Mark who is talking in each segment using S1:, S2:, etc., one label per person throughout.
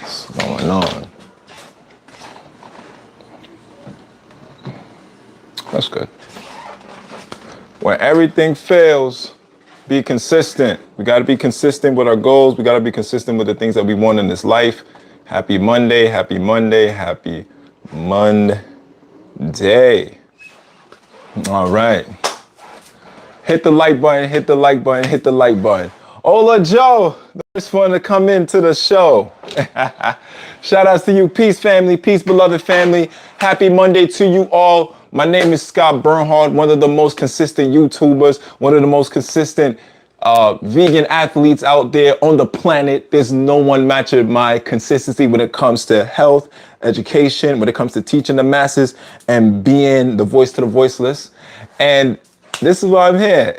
S1: What's going on? That's good. When everything fails, be consistent. We got to be consistent with our goals. We got to be consistent with the things that we want in this life. Happy Monday, happy Monday, happy Monday. All right. Hit the like button, hit the like button, hit the like button. Ola Joe, the first one to come into the show. Shout outs to you, peace family, peace beloved family. Happy Monday to you all. My name is Scott Bernhard, one of the most consistent YouTubers, one of the most consistent vegan athletes out there on the planet. There's no one matching my consistency when it comes to health, education, when it comes to teaching the masses and being the voice to the voiceless. And this is why I'm here.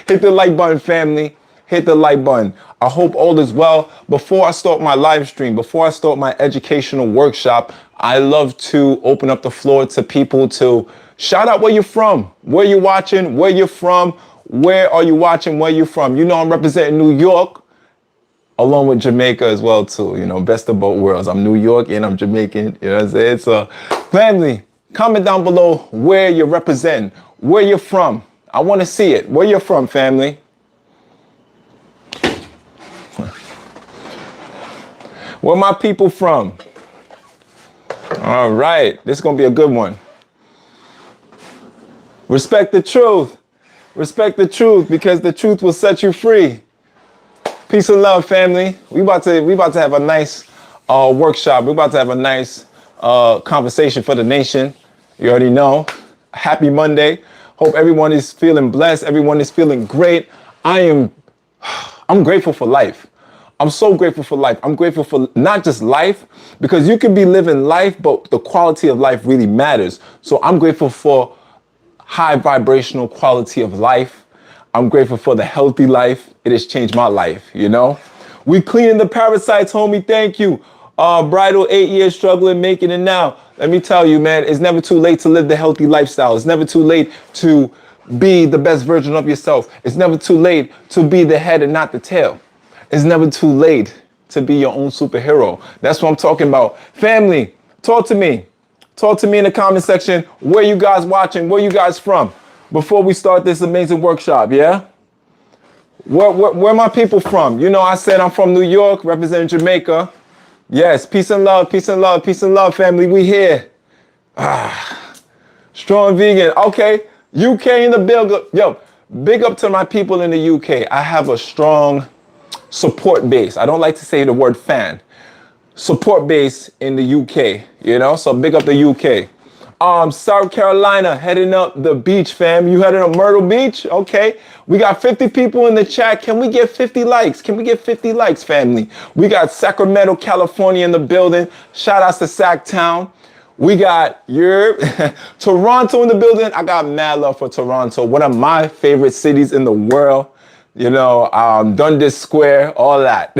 S1: Hit the like button, family. Hit the like button. I hope all is well. Before I start my live stream, before I start my educational workshop, I love to open up the floor to people to shout out where you're from, where you're watching, where you're from, where are you watching, where you're from. You know I'm representing New York, along with Jamaica as well too. You know, best of both worlds. I'm New York and I'm Jamaican. You know what I'm saying? So, family, comment down below where you're representing, where you're from. I want to see it. Where you're from, family. Where my people from? All right, this is gonna be a good one. Respect the truth. Respect the truth, because the truth will set you free. Peace and love, family. We about to have a nice workshop. We're about to have a nice conversation for the nation. You already know. Happy Monday. Hope everyone is feeling blessed. Everyone is feeling great. I'm grateful for life. I'm so grateful for life. I'm grateful for not just life, because you can be living life, but the quality of life really matters. So I'm grateful for high vibrational quality of life. I'm grateful for the healthy life. It has changed my life, you know? We cleaning the parasites, homie. Thank you. Bridal, 8 years struggling, making it now. Let me tell you, man, it's never too late to live the healthy lifestyle. It's never too late to be the best version of yourself. It's never too late to be the head and not the tail. It's never too late to be your own superhero. That's what I'm talking about. Family, talk to me. Talk to me in the comment section. Where you guys watching? Where you guys from? Before we start this amazing workshop, yeah? Where my people from? You know, I said I'm from New York, representing Jamaica. Yes, peace and love, peace and love, peace and love, family. We here. Strong vegan. Okay, UK in the build. Yo, big up to my people in the UK. I have a strong support base. I don't like to say the word fan. Support base in the UK, you know? So big up the UK. South Carolina, heading up the beach, fam. You heading up Myrtle Beach? Okay. We got 50 people in the chat. Can we get 50 likes? Can we get 50 likes, family? We got Sacramento, California in the building. Shout outs to Sacktown. We got Toronto in the building. I got mad love for Toronto. One of my favorite cities in the world. You know, Dundas Square, all that.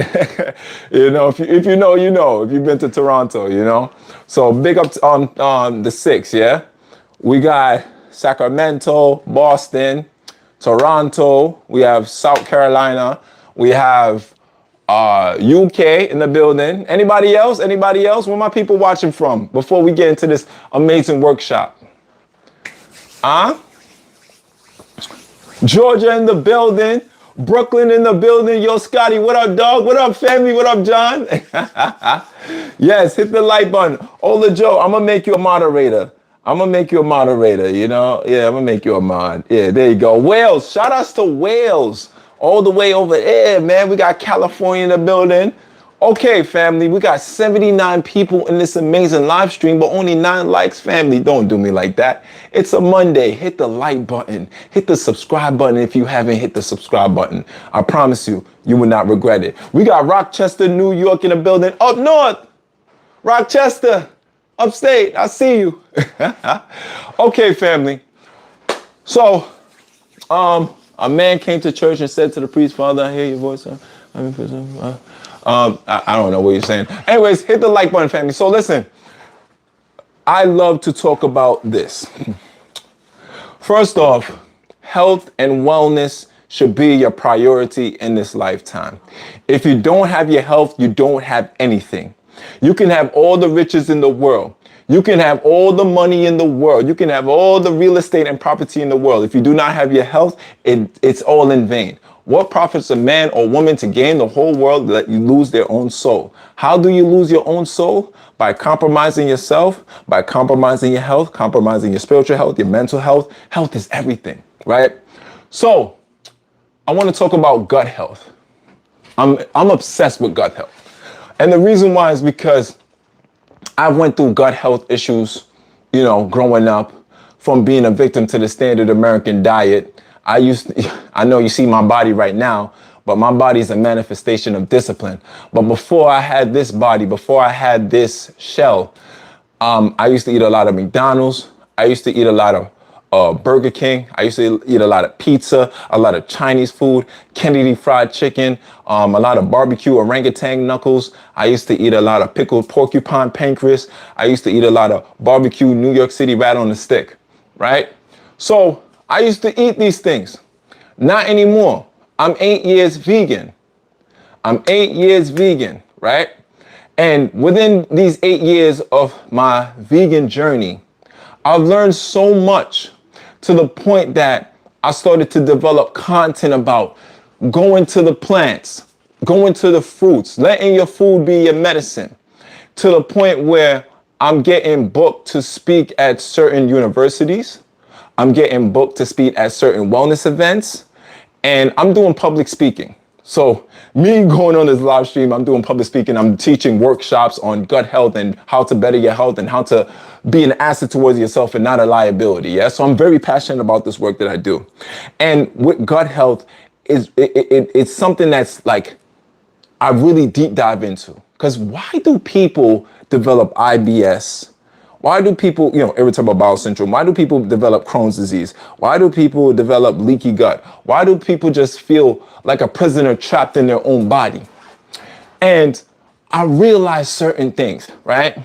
S1: You know, if you know, you know, if you've been to Toronto, you know. So big up on the 6, yeah? We got Sacramento, Boston, Toronto. We have South Carolina. We have UK in the building. Anybody else? Anybody else? Where my people watching from before we get into this amazing workshop? Georgia in the building. Brooklyn in the building. Yo, Scotty, what up, dog? What up, family? What up, John? Yes, hit the like button. Ola Joe, I'm going to make you a moderator. I'm going to make you a moderator, you know? Yeah, I'm going to make you a mod. Yeah, there you go. Wales. Shout outs to Wales. All the way over there, man. We got California in the building. Okay, family, we got 79 people in this amazing live stream, but only 9 likes. Family, don't do me like that. It's a Monday. Hit the like button. Hit the subscribe button if you haven't hit the subscribe button. I promise you, you will not regret it. We got Rochester, New York in the building. Up north, Rochester, upstate. I see you. Okay, family. So, a man came to church and said to the priest, "Father, I hear your voice. I don't know what you're saying." Anyways, hit the like button, family. So listen, I love to talk about this. First off, health and wellness should be your priority in this lifetime. If you don't have your health, you don't have anything. You can have all the riches in the world. You can have all the money in the world. You can have all the real estate and property in the world. If you do not have your health, it's all in vain. What profits a man or woman to gain the whole world, that you lose their own soul? How do you lose your own soul? By compromising yourself, by compromising your health, compromising your spiritual health, your mental health. Health is everything, right? So I want to talk about gut health. I'm obsessed with gut health. And the reason why is because I went through gut health issues, growing up, from being a victim to the standard American diet. I know you see my body right now, but my body is a manifestation of discipline. But before I had this body, before I had this shell, I used to eat a lot of McDonald's. I used to eat a lot of Burger King. I used to eat a lot of pizza, a lot of Chinese food, Kennedy fried chicken, a lot of barbecue orangutan knuckles. I used to eat a lot of pickled porcupine pancreas. I used to eat a lot of barbecue New York City rat on the stick, right? So I used to eat these things. Not anymore. I'm 8 years vegan. I'm 8 years vegan, right? And within these 8 years of my vegan journey, I've learned so much, to the point that I started to develop content about going to the plants, going to the fruits, letting your food be your medicine, to the point where I'm getting booked to speak at certain universities. I'm getting booked to speak at certain wellness events, and I'm doing public speaking. So me going on this live stream, I'm doing public speaking. I'm teaching workshops on gut health and how to better your health and how to be an asset towards yourself and not a liability. Yeah. So I'm very passionate about this work that I do. And with gut health it's something that's like, I really deep dive into, because why do people develop IBS? Why do people, irritable bowel syndrome? Why do people develop Crohn's disease? Why do people develop leaky gut? Why do people just feel like a prisoner trapped in their own body? And I realized certain things, right?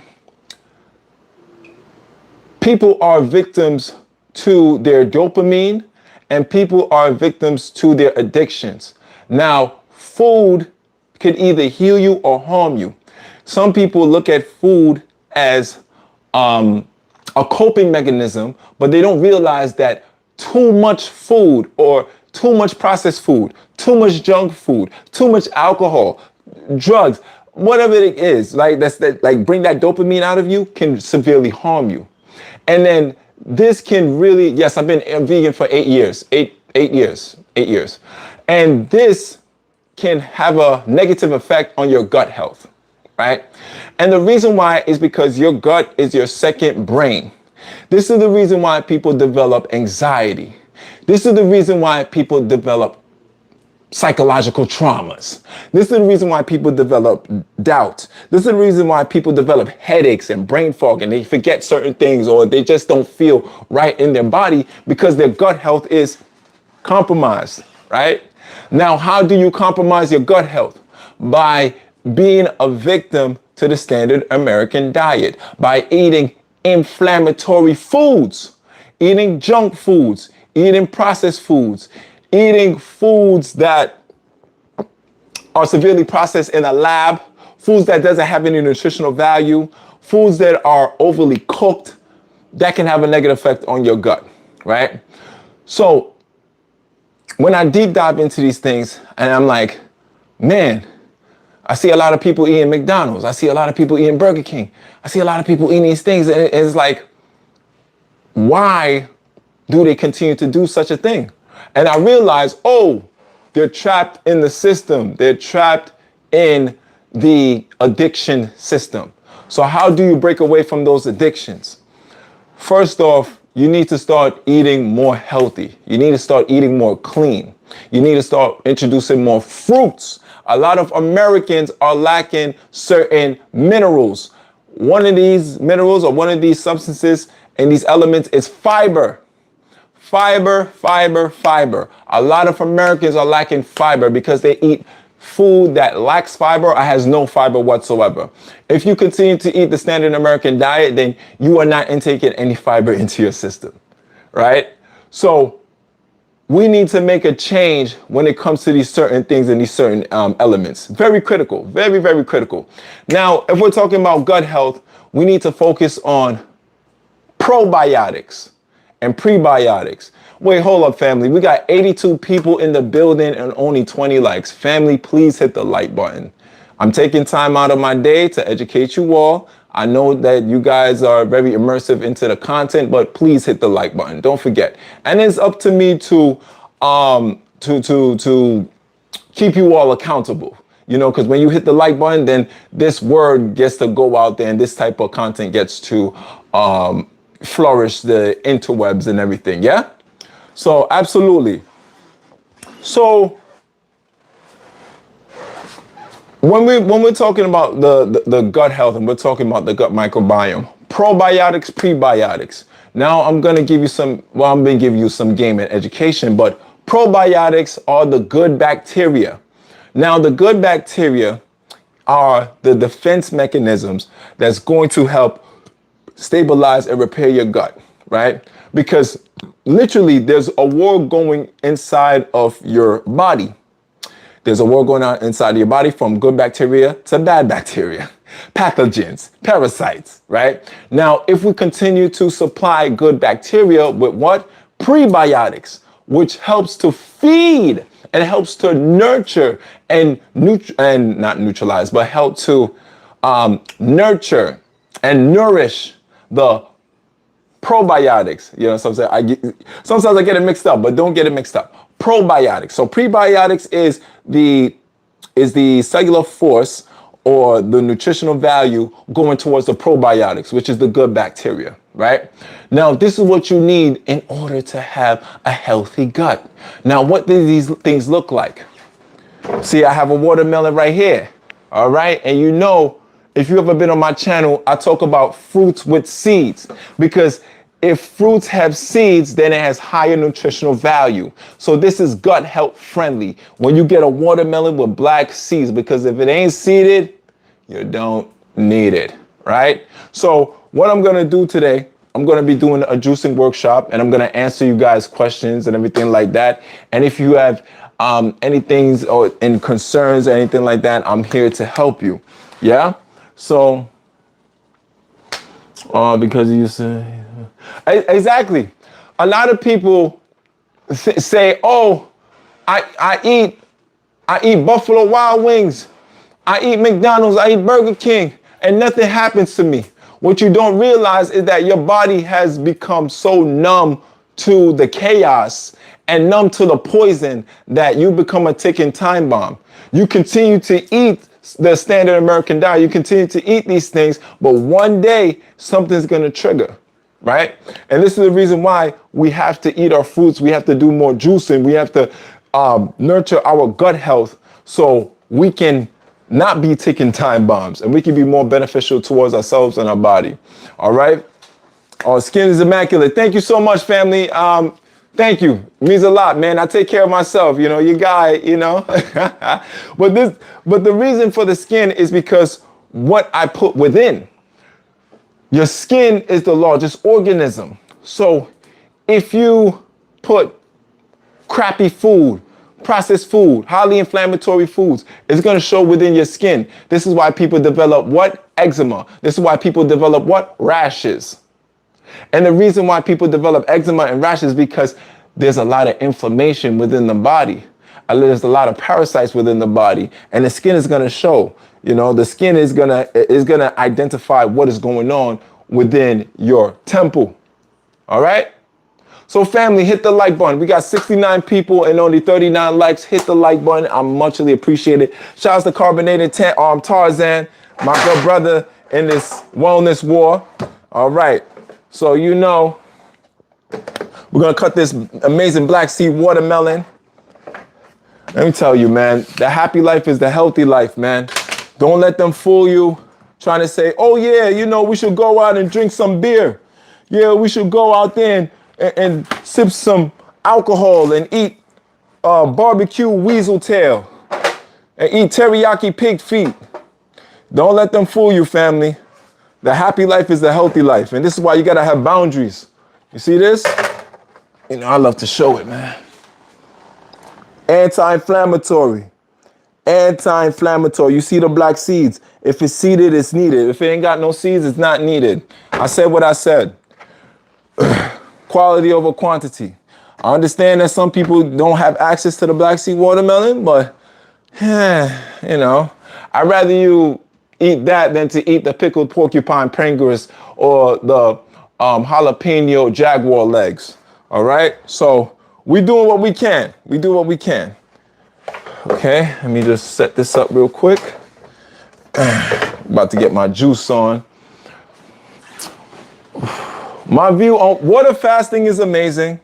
S1: People are victims to their dopamine, and people are victims to their addictions. Now, food could either heal you or harm you. Some people look at food as a coping mechanism, but they don't realize that too much food, or too much processed food, too much junk food, too much alcohol, drugs, whatever it is, like bring that dopamine out of you, can severely harm you. And then this can really, yes, I've been vegan for 8 years, eight years. And this can have a negative effect on your gut health, right? And the reason why is because your gut is your second brain. This is the reason why people develop anxiety. This is the reason why people develop psychological traumas. This is the reason why people develop doubt. This is the reason why people develop headaches and brain fog, and they forget certain things, or they just don't feel right in their body because their gut health is compromised, right? Now, how do you compromise your gut health? By being a victim to the standard American diet, by eating inflammatory foods, eating junk foods, eating processed foods, eating foods that are severely processed in a lab, foods that doesn't have any nutritional value, foods that are overly cooked, that can have a negative effect on your gut, right? So when I deep dive into these things, and I'm like, man, I see a lot of people eating McDonald's. I see a lot of people eating Burger King. I see a lot of people eating these things. And it's like, why do they continue to do such a thing? And I realized, they're trapped in the system. They're trapped in the addiction system. So how do you break away from those addictions? First off, you need to start eating more healthy. You need to start eating more clean. You need to start introducing more fruits. A lot of Americans are lacking certain minerals. One of these minerals, or one of these substances and these elements, is fiber. Fiber. A lot of Americans are lacking fiber because they eat food that lacks fiber or has no fiber whatsoever. If you continue to eat the standard American diet, then you are not intaking any fiber into your system, right? So we need to make a change when it comes to these certain things and these certain elements. Very critical, very, very critical. Now, if we're talking about gut health, we need to focus on probiotics and prebiotics. Wait, hold up, family. We got 82 people in the building and only 20 likes. Family, please hit the like button. I'm taking time out of my day to educate you all. I know that you guys are very immersive into the content, but please hit the like button. Don't forget. And it's up to me to keep you all accountable. You know, because when you hit the like button, then this word gets to go out there and this type of content gets to flourish the interwebs and everything. Yeah. So absolutely. So when we're talking about the gut health and we're talking about the gut microbiome, probiotics, prebiotics. Now I'm going to give you some game and education, but probiotics are the good bacteria. Now the good bacteria are the defense mechanisms that's going to help stabilize and repair your gut, right? Because literally there's a war going inside of your body. There's a war going on inside of your body from good bacteria to bad bacteria, pathogens, parasites, right? Now, if we continue to supply good bacteria with what? Prebiotics, which helps to feed and helps to nurture and not neutralize, but help to nurture and nourish the probiotics. You know, sometimes I get it mixed up, but don't get it mixed up. Probiotics. So prebiotics is the cellular force or the nutritional value going towards the probiotics, which is the good bacteria, right? Now, this is what you need in order to have a healthy gut. Now, what do these things look like? See, I have a watermelon right here. All right. And you know, if you ever been on my channel, I talk about fruits with seeds, because if fruits have seeds, then it has higher nutritional value. So this is gut health friendly when you get a watermelon with black seeds, because if it ain't seeded, you don't need it, right? So what I'm going to do today, I'm going to be doing a juicing workshop, and I'm going to answer you guys questions and everything like that. And if you have anything or any concerns or anything like that, I'm here to help you. Yeah. So because you say exactly, a lot of people say, oh, I eat Buffalo Wild Wings, I eat McDonald's, I eat Burger King, and nothing happens to me. What you don't realize is that your body has become so numb to the chaos and numb to the poison that you become a ticking time bomb. You continue to eat the standard American diet, you continue to eat these things, but one day something's gonna trigger, right? And this is the reason why we have to eat our fruits, we have to do more juicing, we have to nurture our gut health so we can not be ticking time bombs and we can be more beneficial towards ourselves and our body. All right. Our skin is immaculate. Thank you so much, family. Thank you. It means a lot, man. I take care of myself, you know, your guy, you know. but the reason for the skin is because what I put within. Your skin is the largest organism. So if you put crappy food, processed food, highly inflammatory foods, it's going to show within your skin. This is why people develop what? Eczema. This is why people develop what? Rashes. And the reason why people develop eczema and rashes is because there's a lot of inflammation within the body. There's a lot of parasites within the body, and the skin is going to show. You know, the skin is gonna identify what is going on within your temple. All right. So family, hit the like button. We got 69 people and only 39 likes. Hit the like button. I'm muchly appreciated. Shouts to Carbonated Tarzan, my good brother in this wellness war. All right. So, you know, we're going to cut this amazing black seed watermelon. Let me tell you, man, the happy life is the healthy life, man. Don't let them fool you trying to say, oh, yeah, you know, we should go out and drink some beer. Yeah, we should go out there and sip some alcohol and eat barbecue weasel tail and eat teriyaki pig feet. Don't let them fool you, family. The happy life is the healthy life. And this is why you got to have boundaries. You see this? You know, I love to show it, man. Anti-inflammatory. Anti-inflammatory. You see the black seeds. If it's seeded, it's needed. If it ain't got no seeds, it's not needed. I said what I said. Quality over quantity. I understand that some people don't have access to the black seed watermelon, but I'd rather you eat that than to eat the pickled porcupine pringles or the jalapeno jaguar legs. All right. So we doing what we can. We do what we can. Okay. Let me just set this up real quick. About to get my juice on. My view on water fasting is amazing.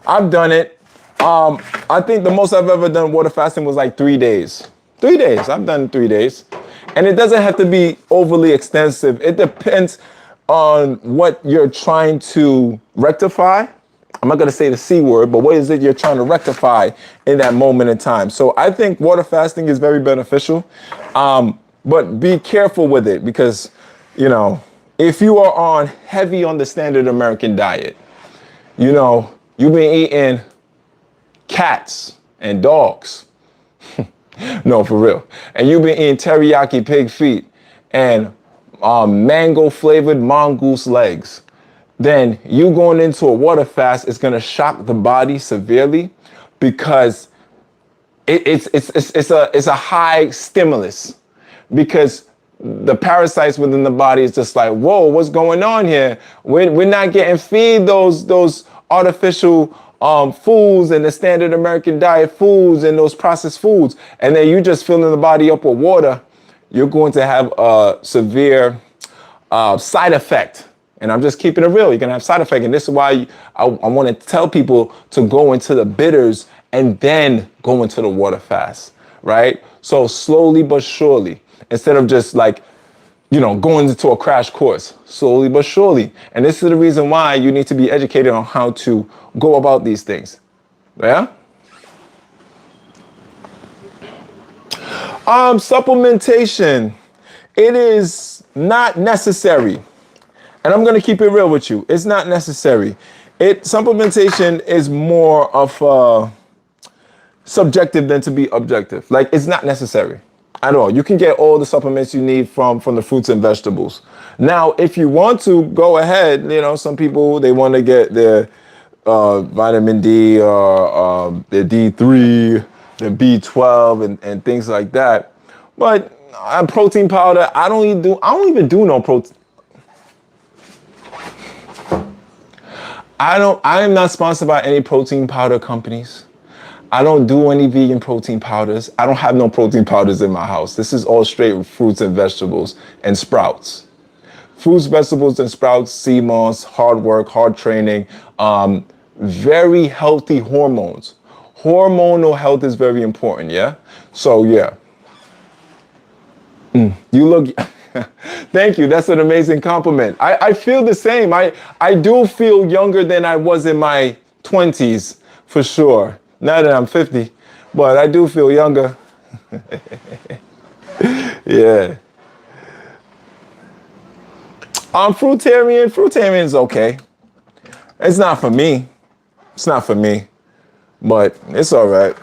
S1: I've done it. I think the most I've ever done water fasting was like 3 days. 3 days. I've done 3 days. And it doesn't have to be overly extensive. It depends on what you're trying to rectify. I'm not going to say the C word, but what is it you're trying to rectify in that moment in time? So I think water fasting is very beneficial. But be careful with it because, if you are on heavy on the standard American diet, you've been eating cats and dogs. No, for real. And you've been eating teriyaki pig feet and mango flavored mongoose legs. Then you going into a water fast is going to shock the body severely because it's a high stimulus because the parasites within the body is just like, whoa, what's going on here? We're not getting feed those artificial foods and the standard American diet foods and those processed foods. And then you just filling the body up with water. You're going to have a severe side effect. And I'm just keeping it real. You're going to have side effect. And this is why I want to tell people to go into the bitters and then go into the water fast, right? So slowly but surely, instead of just like, going into a crash course, slowly but surely. And this is the reason why you need to be educated on how to go about these things. Yeah? Supplementation. It is not necessary. And I'm going to keep it real with you. It's not necessary. Supplementation is more of subjective than to be objective. Like, it's not necessary at all. You can get all the supplements you need from the fruits and vegetables. Now, if you want to go ahead, some people, they want to get their vitamin D or their D3, their B12 and things like that. But protein powder, I don't even do no protein. I am not sponsored by any protein powder companies. I don't do any vegan protein powders. I don't have no protein powders in my house. This is all straight fruits and vegetables and sprouts. Fruits, vegetables, and sprouts, sea moss, hard work, hard training, very healthy hormones. Hormonal health is very important, yeah? So, yeah. You look... Thank you. That's an amazing compliment. I feel the same. I do feel younger than I was in my 20s, for sure. Now that I'm 50, but I do feel younger. Yeah. Fruitarian is okay. It's not for me. It's not for me, but it's all right.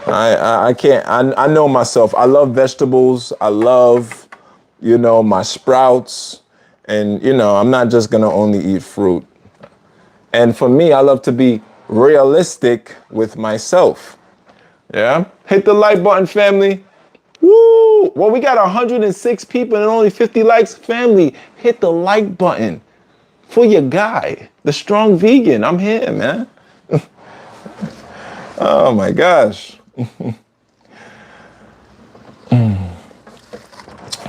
S1: I can't, I know myself. I love vegetables. I love, my sprouts. And, I'm not just going to only eat fruit. And for me, I love to be realistic with myself. Yeah. Hit the like button, family. Woo! Well, we got 106 people and only 50 likes. Family, hit the like button for your guy, the strong vegan. I'm here, man. Oh my gosh.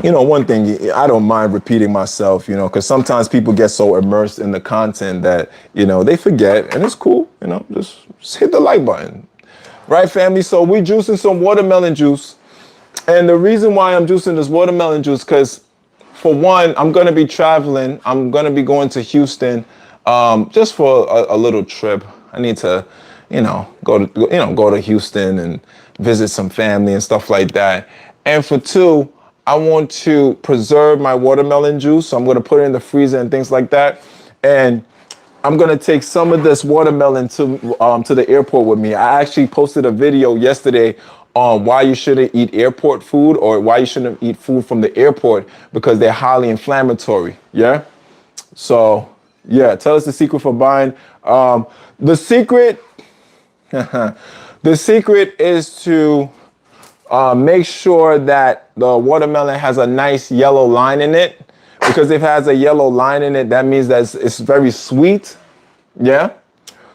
S1: One thing, I don't mind repeating myself, because sometimes people get so immersed in the content that, they forget, and it's cool, just hit the like button. Right, family? So we're juicing some watermelon juice. And the reason why I'm juicing this watermelon juice, because for one, I'm going to be traveling. I'm going to be going to Houston just for a little trip. I need to, go to Houston and visit some family and stuff like that. And for two, I want to preserve my watermelon juice. So I'm going to put it in the freezer and things like that. And I'm gonna take some of this watermelon to the airport with me. I actually posted a video yesterday on why you shouldn't eat airport food or why you shouldn't eat food from the airport because they're highly inflammatory. Yeah. So yeah, tell us the secret for buying. The secret, the secret is to make sure that the watermelon has a nice yellow line in it. Because if it has a yellow line in it, that means that it's very sweet. Yeah.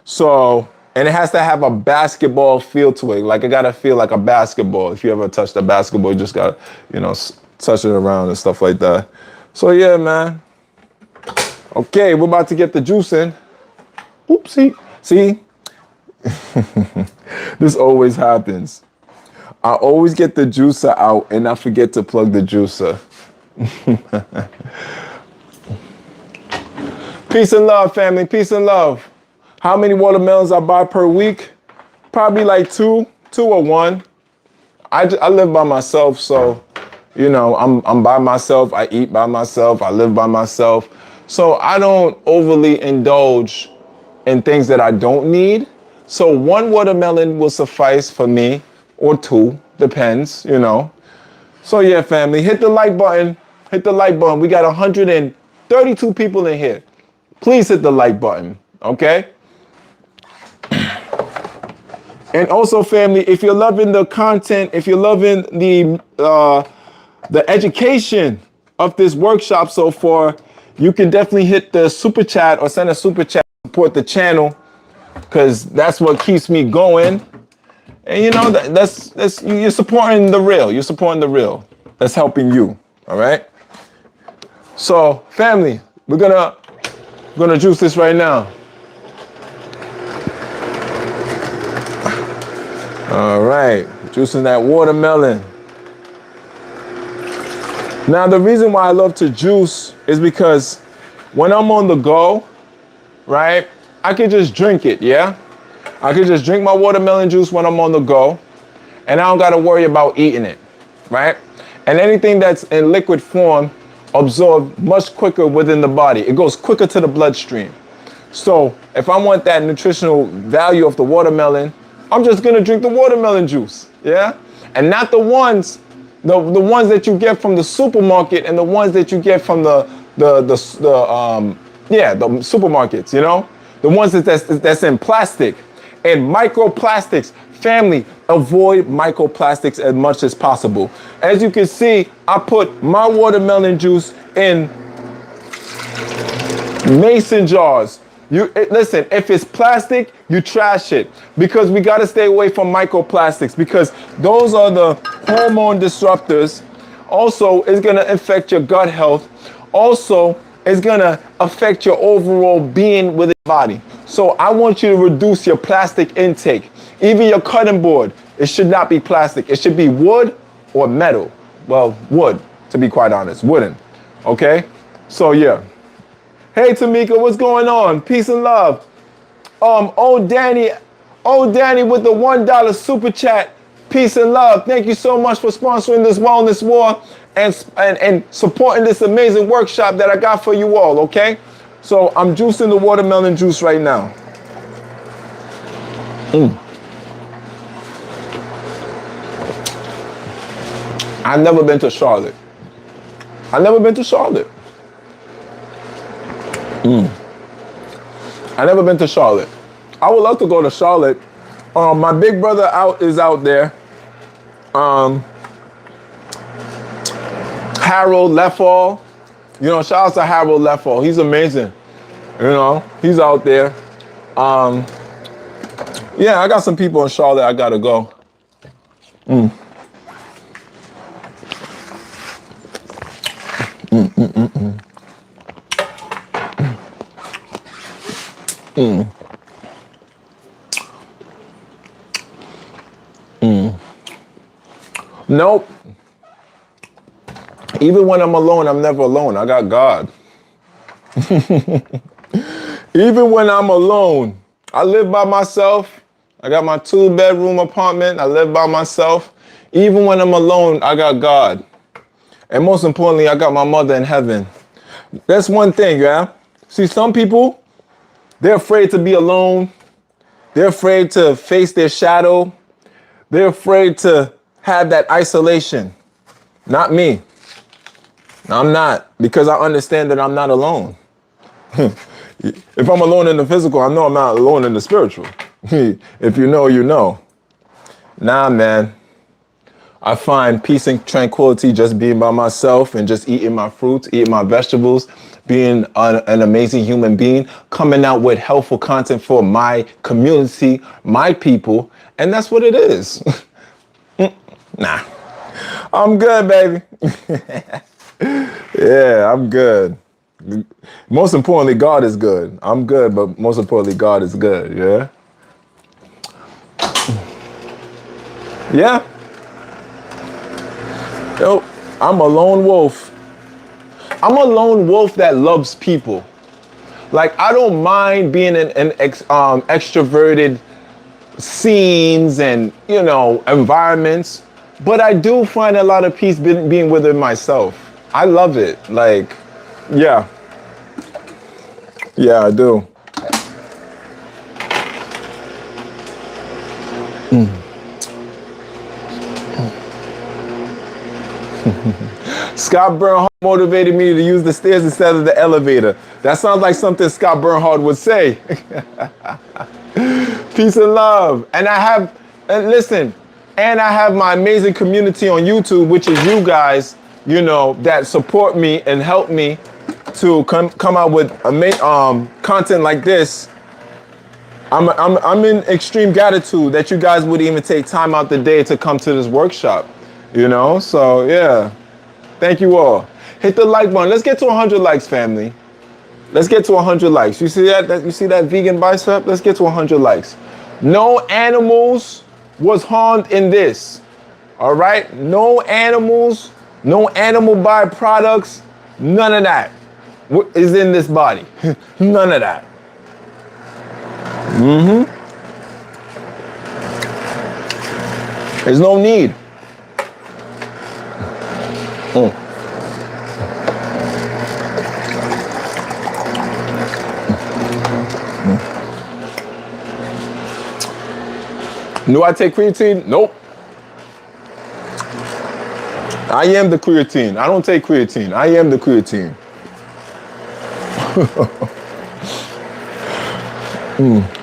S1: So, and it has to have a basketball feel to it. Like it got to feel like a basketball. If you ever touched a basketball, you just got to, touch it around and stuff like that. So yeah, man. Okay, we're about to get the juice in. Oopsie. See? This always happens. I always get the juicer out and I forget to plug the juicer. Peace and love, family. Peace and love. How many watermelons I buy per week? Probably like two or one. I live by myself, so I'm by myself. I eat by myself. I live by myself. So I don't overly indulge in things that I don't need. So one watermelon will suffice for me, or two, depends, So yeah, family, hit the like button. Hit the like button. We got 132 people in here. Please hit the like button, okay? And also, family, if you're loving the content, if you're loving the education of this workshop so far, you can definitely hit the super chat or send a super chat to support the channel, because that's what keeps me going. And that's you're supporting the real. You're supporting the real. That's helping you. All right. So, family, we're gonna juice this right now. All right, juicing that watermelon. Now, the reason why I love to juice is because when I'm on the go, right, I can just drink it, yeah? I can just drink my watermelon juice when I'm on the go, and I don't gotta worry about eating it, right? And anything that's in liquid form absorbs much quicker within the body. It goes quicker to the bloodstream. So if I want that nutritional value of the watermelon, I'm just gonna drink the watermelon juice, yeah? And not the ones that you get from the supermarket and the ones that you get from the supermarkets, the ones that's in plastic and microplastics. Family, avoid microplastics as much as possible. As you can see, I put my watermelon juice in mason jars. Listen, if it's plastic, you trash it, because we got to stay away from microplastics, because those are the hormone disruptors. Also, it's going to affect your gut health. Also, it's going to affect your overall being within the body. So I want you to reduce your plastic intake. Even your cutting board, it should not be plastic. It should be wood or metal. Well, wood, to be quite honest, wooden. Okay? So yeah. Hey Tamika, what's going on? Peace and love. Old Danny with the $1 super chat. Peace and love. Thank you so much for sponsoring this wellness war and supporting this amazing workshop that I got for you all, okay? So I'm juicing the watermelon juice right now. I've never been to Charlotte. I've never been to Charlotte. I've never been to Charlotte. I would love to go to Charlotte. My big brother is out there. Harold Leffall. Shout out to Harold Leffall. He's amazing. He's out there. Yeah, I got some people in Charlotte I gotta go. Nope. Even when I'm alone, I'm never alone. I got God. Even when I'm alone, I live by myself. I got my 2-bedroom apartment. I live by myself. Even when I'm alone, I got God. And most importantly, I got my mother in heaven. That's one thing, yeah? See, some people, They're afraid to be alone. They're afraid to face their shadow. They're afraid to have that isolation. Not me. I'm not, because I understand that I'm not alone. If I'm alone in the physical, I know I'm not alone in the spiritual. If you know, you know. Nah, man. I find peace and tranquility just being by myself and just eating my fruits, eating my vegetables, being an amazing human being, coming out with helpful content for my community, my people, and that's what it is. Nah, I'm good, baby. Yeah, I'm good. Most importantly, God is good. I'm good, but most importantly, God is good, yeah? Yeah. Yo, I'm a lone wolf. I'm a lone wolf that loves people. Like, I don't mind being in extroverted scenes and, environments, but I do find a lot of peace being within myself. I love it. Like, yeah. Yeah, I do. Scott Bernhardt motivated me to use the stairs instead of the elevator. That sounds like something Scott Bernhardt would say. Peace and love. And I have my amazing community on YouTube, which is you guys, that support me and help me to come out with content like this. I'm in extreme gratitude that you guys would even take time out the day to come to this workshop, So yeah, thank you all. Hit the like button. Let's get to 100 likes, family. Let's get to 100 likes. You see that? You see that vegan bicep? Let's get to 100 likes. No animals was harmed in this. All right? No animals, no animal byproducts, none of that is in this body. None of that. There's no need. Do I take creatine? Nope. I am the creatine. I don't take creatine. I am the creatine.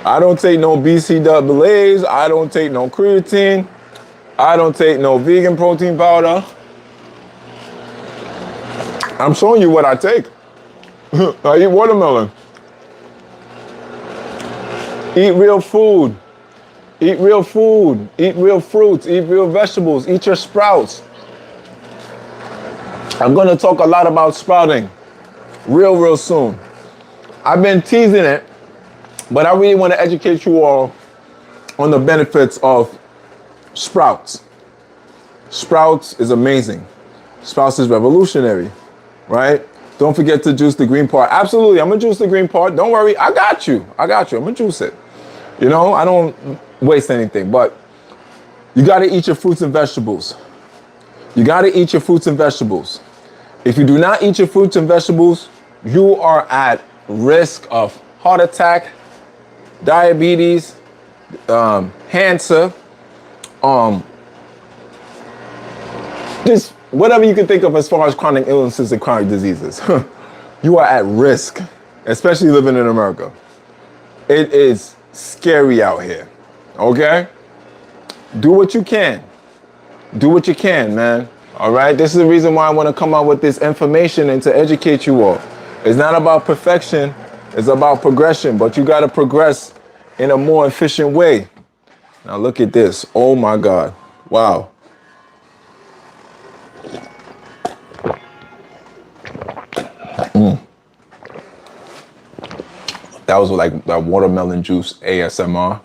S1: I don't take no BCAAs. I don't take no creatine. I don't take no vegan protein powder. I'm showing you what I take. I eat watermelon. Eat real food. Eat real food. Eat real fruits. Eat real vegetables. Eat your sprouts. I'm going to talk a lot about sprouting real soon. I've been teasing it, but I really want to educate you all on the benefits of sprouts. Sprouts is amazing. Sprouts is revolutionary, right? Don't forget to juice the green part. Absolutely, I'm going to juice the green part. Don't worry, I got you. I'm going to juice it. I don't waste anything, but you got to eat your fruits and vegetables. You got to eat your fruits and vegetables. If you do not eat your fruits and vegetables, you are at risk of heart attack, diabetes, cancer, just whatever you can think of as far as chronic illnesses and chronic diseases. You are at risk, especially living in America. It is scary out here, okay? Do what you can. Do what you can, man. All right? This is the reason why I want to come out with this information and to educate you all. It's not about perfection. It's about progression, but you got to progress in a more efficient way. Now look at this. Oh my God. Wow. That was like that watermelon juice ASMR,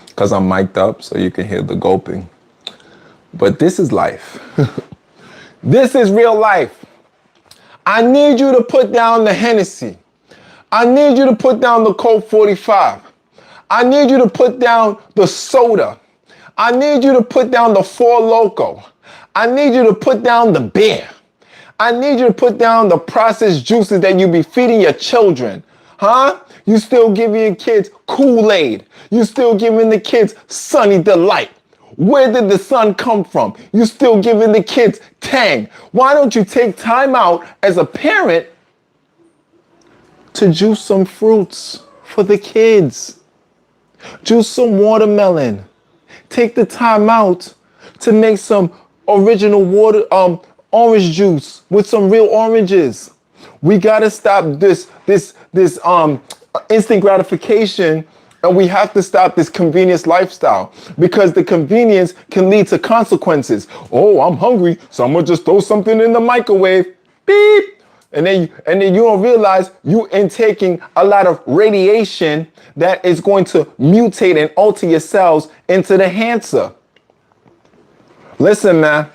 S1: because I'm mic'd up so you can hear the gulping. But this is life. This is real life. I need you to put down the Hennessy. I need you to put down the Colt 45. I need you to put down the soda. I need you to put down the Four Loko. I need you to put down the beer. I need you to put down the processed juices that you be feeding your children. Huh? You still giving your kids Kool-Aid. You still giving the kids Sunny Delight. Where did the sun come from? You still giving the kids Tang. Why don't you take time out as a parent to juice some fruits for the kids? Juice some watermelon. Take the time out to make some original orange juice with some real oranges. We gotta stop this instant gratification, and we have to stop this convenience lifestyle, because the convenience can lead to consequences. Oh, I'm hungry, so I'm gonna just throw something in the microwave. Beep. And then you don't realize you intaking a lot of radiation that is going to mutate and alter your cells into the cancer. Listen, man.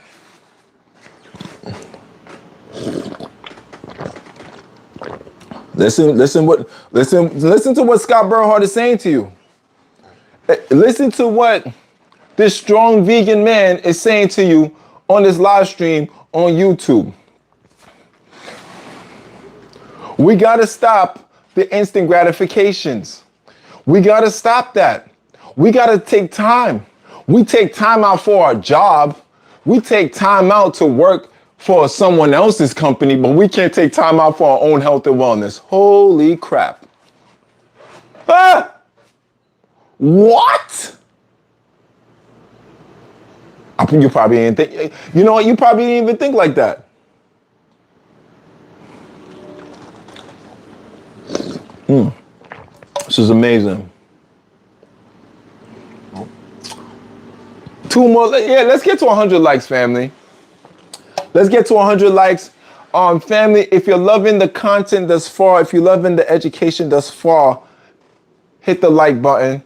S1: Listen to what Scott Bernhardt is saying to you. Listen to what this strong vegan man is saying to you on this live stream on YouTube. We got to stop the instant gratifications. We got to stop that. We got to take time. We take time out for our job. We take time out to work for someone else's company, but we can't take time out for our own health and wellness. Holy crap. Ah! What? I think you probably didn't think, you know what? You probably didn't even think like that. This is amazing. 2 more. Yeah, let's get to 100 likes, family. Let's get to 100 likes. Family, if you're loving the content thus far, if you're loving the education thus far, hit the like button.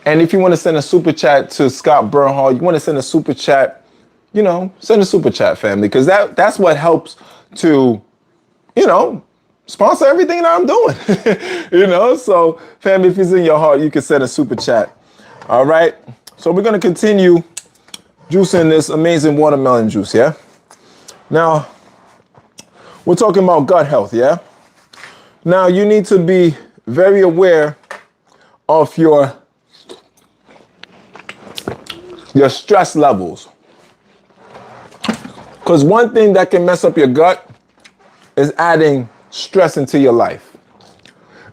S1: And if you want to send a super chat to Scott Bernhardt, you want to send a super chat, send a super chat, family, because that's what helps to, sponsor everything that I'm doing. So family, if it's in your heart, you can send a super chat. All right. So we're going to continue juicing this amazing watermelon juice. Yeah. Now we're talking about gut health. Yeah. Now you need to be very aware of your stress levels. Because one thing that can mess up your gut is adding stress into your life.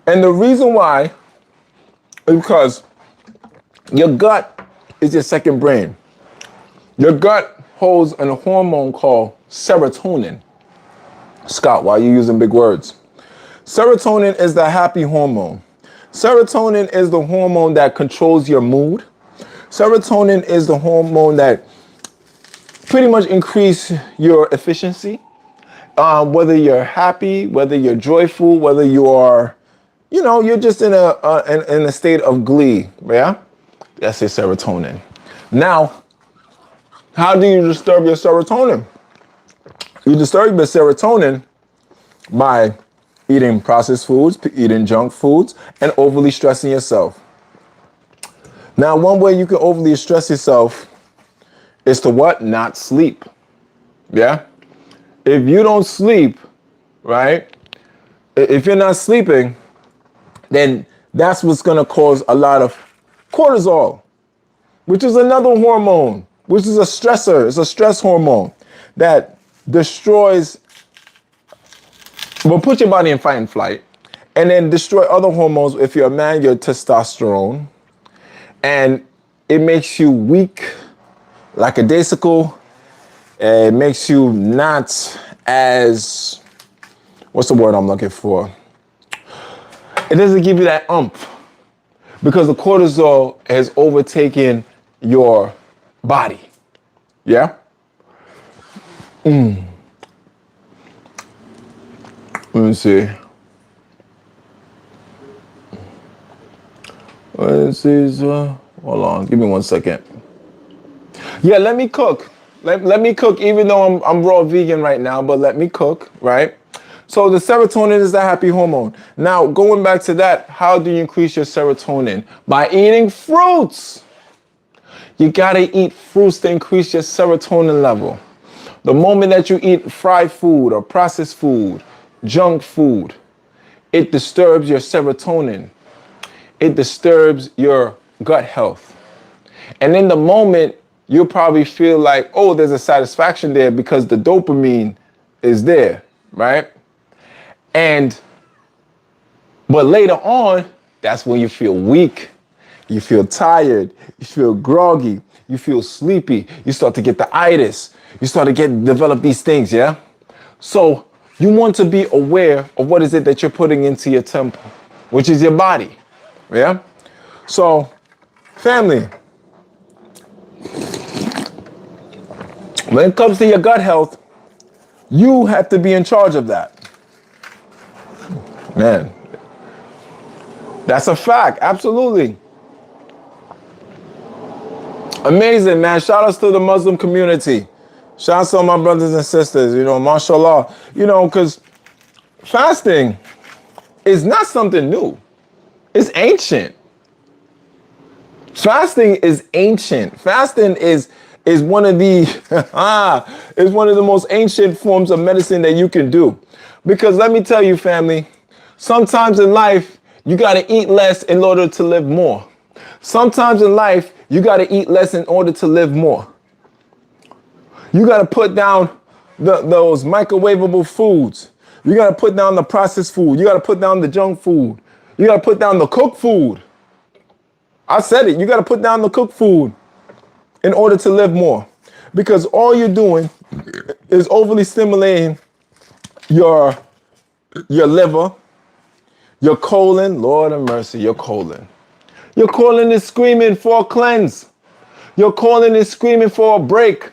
S1: And the reason why is because your gut is your second brain. Your gut holds a hormone called serotonin. Scott, why are you using big words? Serotonin is the happy hormone. Serotonin is the hormone that controls your mood. Serotonin is the hormone that pretty much increases your efficiency. Whether you're happy, whether you're joyful, whether you are, you're just in a state of glee. Yeah, that's your serotonin. Now, how do you disturb your serotonin? You disturb your serotonin by eating processed foods, eating junk foods, and overly stressing yourself. Now, one way you can overly stress yourself is to what? Not sleep. Yeah. If you don't sleep, right? If you're not sleeping, then that's what's going to cause a lot of cortisol, which is another hormone, which is a stressor. It's a stress hormone that will put your body in fight and flight, and then destroy other hormones. If you're a man, your testosterone, and it makes you weak, like a daisical. It makes you not as, what's the word I'm looking for? It doesn't give you that oomph because the cortisol has overtaken your body. Yeah? Let me see. Let's see. Hold on. Give me 1 second. Yeah, let me cook. Let me cook, even though I'm raw vegan right now, but let me cook, right? So the serotonin is the happy hormone. Now, going back to that, how do you increase your serotonin? By eating fruits. You gotta eat fruits to increase your serotonin level. The moment that you eat fried food or processed food, junk food, It disturbs your serotonin. It disturbs your gut health. And in the moment, you'll probably feel like, oh, there's a satisfaction there because the dopamine is there, right? And, but later on, that's when you feel weak. You feel tired. You feel groggy. You feel sleepy. You start to get the itis. You start to develop these things, yeah? So you want to be aware of what is it that you're putting into your temple, which is your body, yeah? So, family, when it comes to your gut health, you have to be in charge of that. Man, that's a fact, absolutely. Amazing, man. Shout outs to the Muslim community. Shout outs to all my brothers and sisters, mashallah. Because fasting is not something new. It's ancient. Fasting is ancient. Fasting is one of the is one of the most ancient forms of medicine that you can do. Because let me tell you, family, sometimes in life, you got to eat less in order to live more. Sometimes in life, you got to eat less in order to live more. You got to put down those microwavable foods. You got to put down the processed food. You got to put down the junk food. You got to put down the cooked food. I said it. You got to put down the cooked food in order to live more. Because all you're doing is overly stimulating your liver, your colon. Lord have mercy, your colon. Your colon is screaming for a cleanse. Your colon is screaming for a break.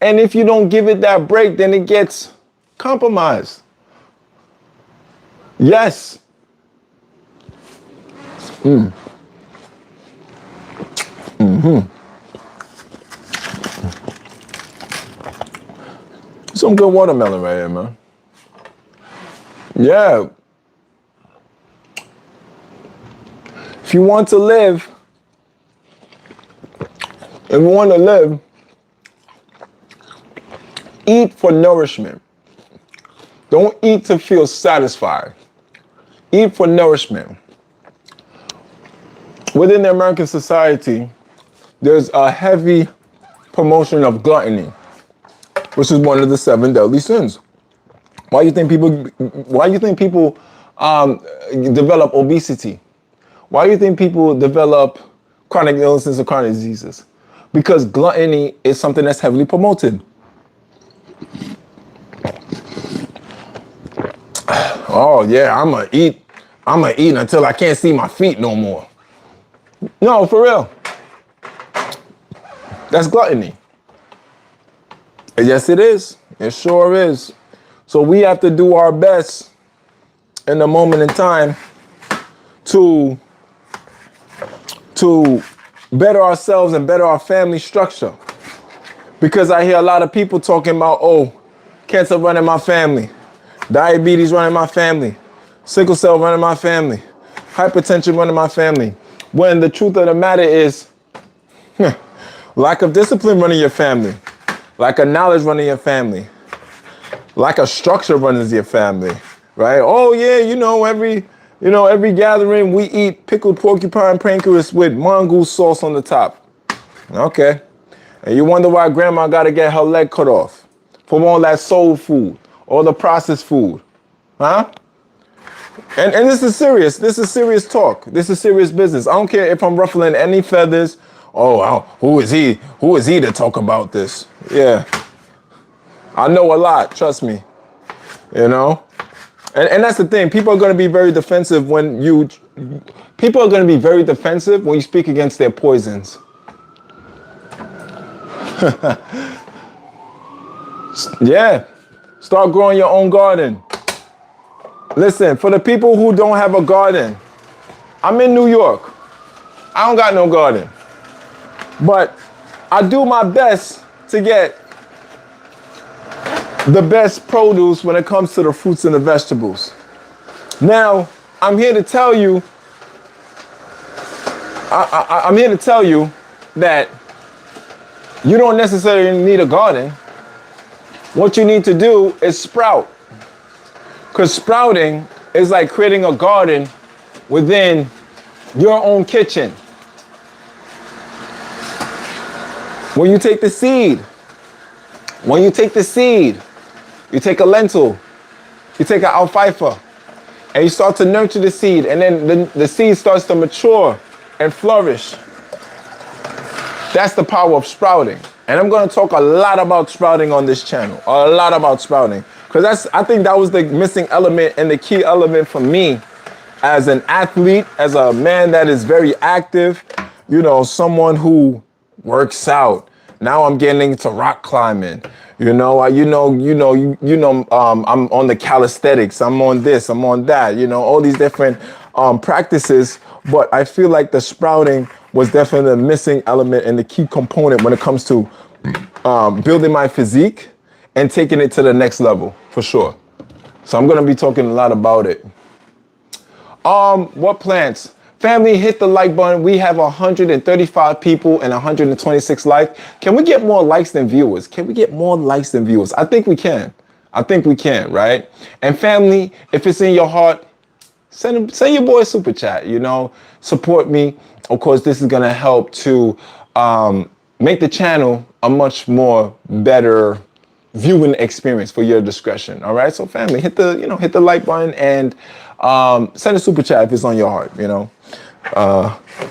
S1: And if you don't give it that break, then it gets compromised. Yes. Some good watermelon right here, man. Yeah. If you want to live, eat for nourishment. Don't eat to feel satisfied. Eat for nourishment. Within the American society, there's a heavy promotion of gluttony, which is one of the 7 deadly sins. Why do you think people develop obesity? Why do you think people develop chronic illnesses or chronic diseases? Because gluttony is something that's heavily promoted. Oh yeah, I'm gonna eat until I can't see my feet no more. No, for real. That's gluttony. Yes, it is. It sure is. So we have to do our best in the moment in time to better ourselves and better our family structure. Because I hear a lot of people talking about, oh, cancer running my family, diabetes running my family, sickle cell running my family, hypertension running my family. When the truth of the matter is, lack of discipline running your family, lack of knowledge running your family, lack of structure running your family, right? Oh yeah, every gathering we eat pickled porcupine pancreas with mongoose sauce on the top. Okay. And you wonder why grandma got to get her leg cut off from all that soul food, all the processed food, huh? And this is serious. This is serious talk. This is serious business. I don't care if I'm ruffling any feathers. Oh, who is he? Who is he to talk about this? Yeah. I know a lot, trust me. And that's the thing. People are going to be very defensive when you speak against their poisons. Yeah. Start growing your own garden. Listen, for the people who don't have a garden, I'm in New York. I don't got no garden. But I do my best to get the best produce when it comes to the fruits and the vegetables. Now, I'm here to tell you, I'm here to tell you that you don't necessarily need a garden. What you need to do is sprout. Because sprouting It's like creating a garden within your own kitchen. When you take the seed, you take a lentil, you take an alfalfa, and you start to nurture the seed, and then the seed starts to mature and flourish. That's the power of sprouting. And I'm going to talk a lot about sprouting on this channel, a lot about sprouting, because I think that was the missing element and the key element for me as an athlete, as a man that is very active, you know, someone who works out. Now I'm getting into rock climbing. I'm on the calisthenics. I'm on this, I'm on that, all these different practices. But I feel like the sprouting was definitely the missing element and the key component when it comes to building my physique and taking it to the next level, for sure. So I'm going to be talking a lot about it. What plants? Family, hit the like button. We have 135 people and 126 likes. Can we get more likes than viewers? I think we can. Right? And family, if it's in your heart, send your boy a super chat, support me. Of course, this is going to help to make the channel a much more better viewing experience for your discretion. All right. So family, hit the like button and send a super chat if it's on your heart,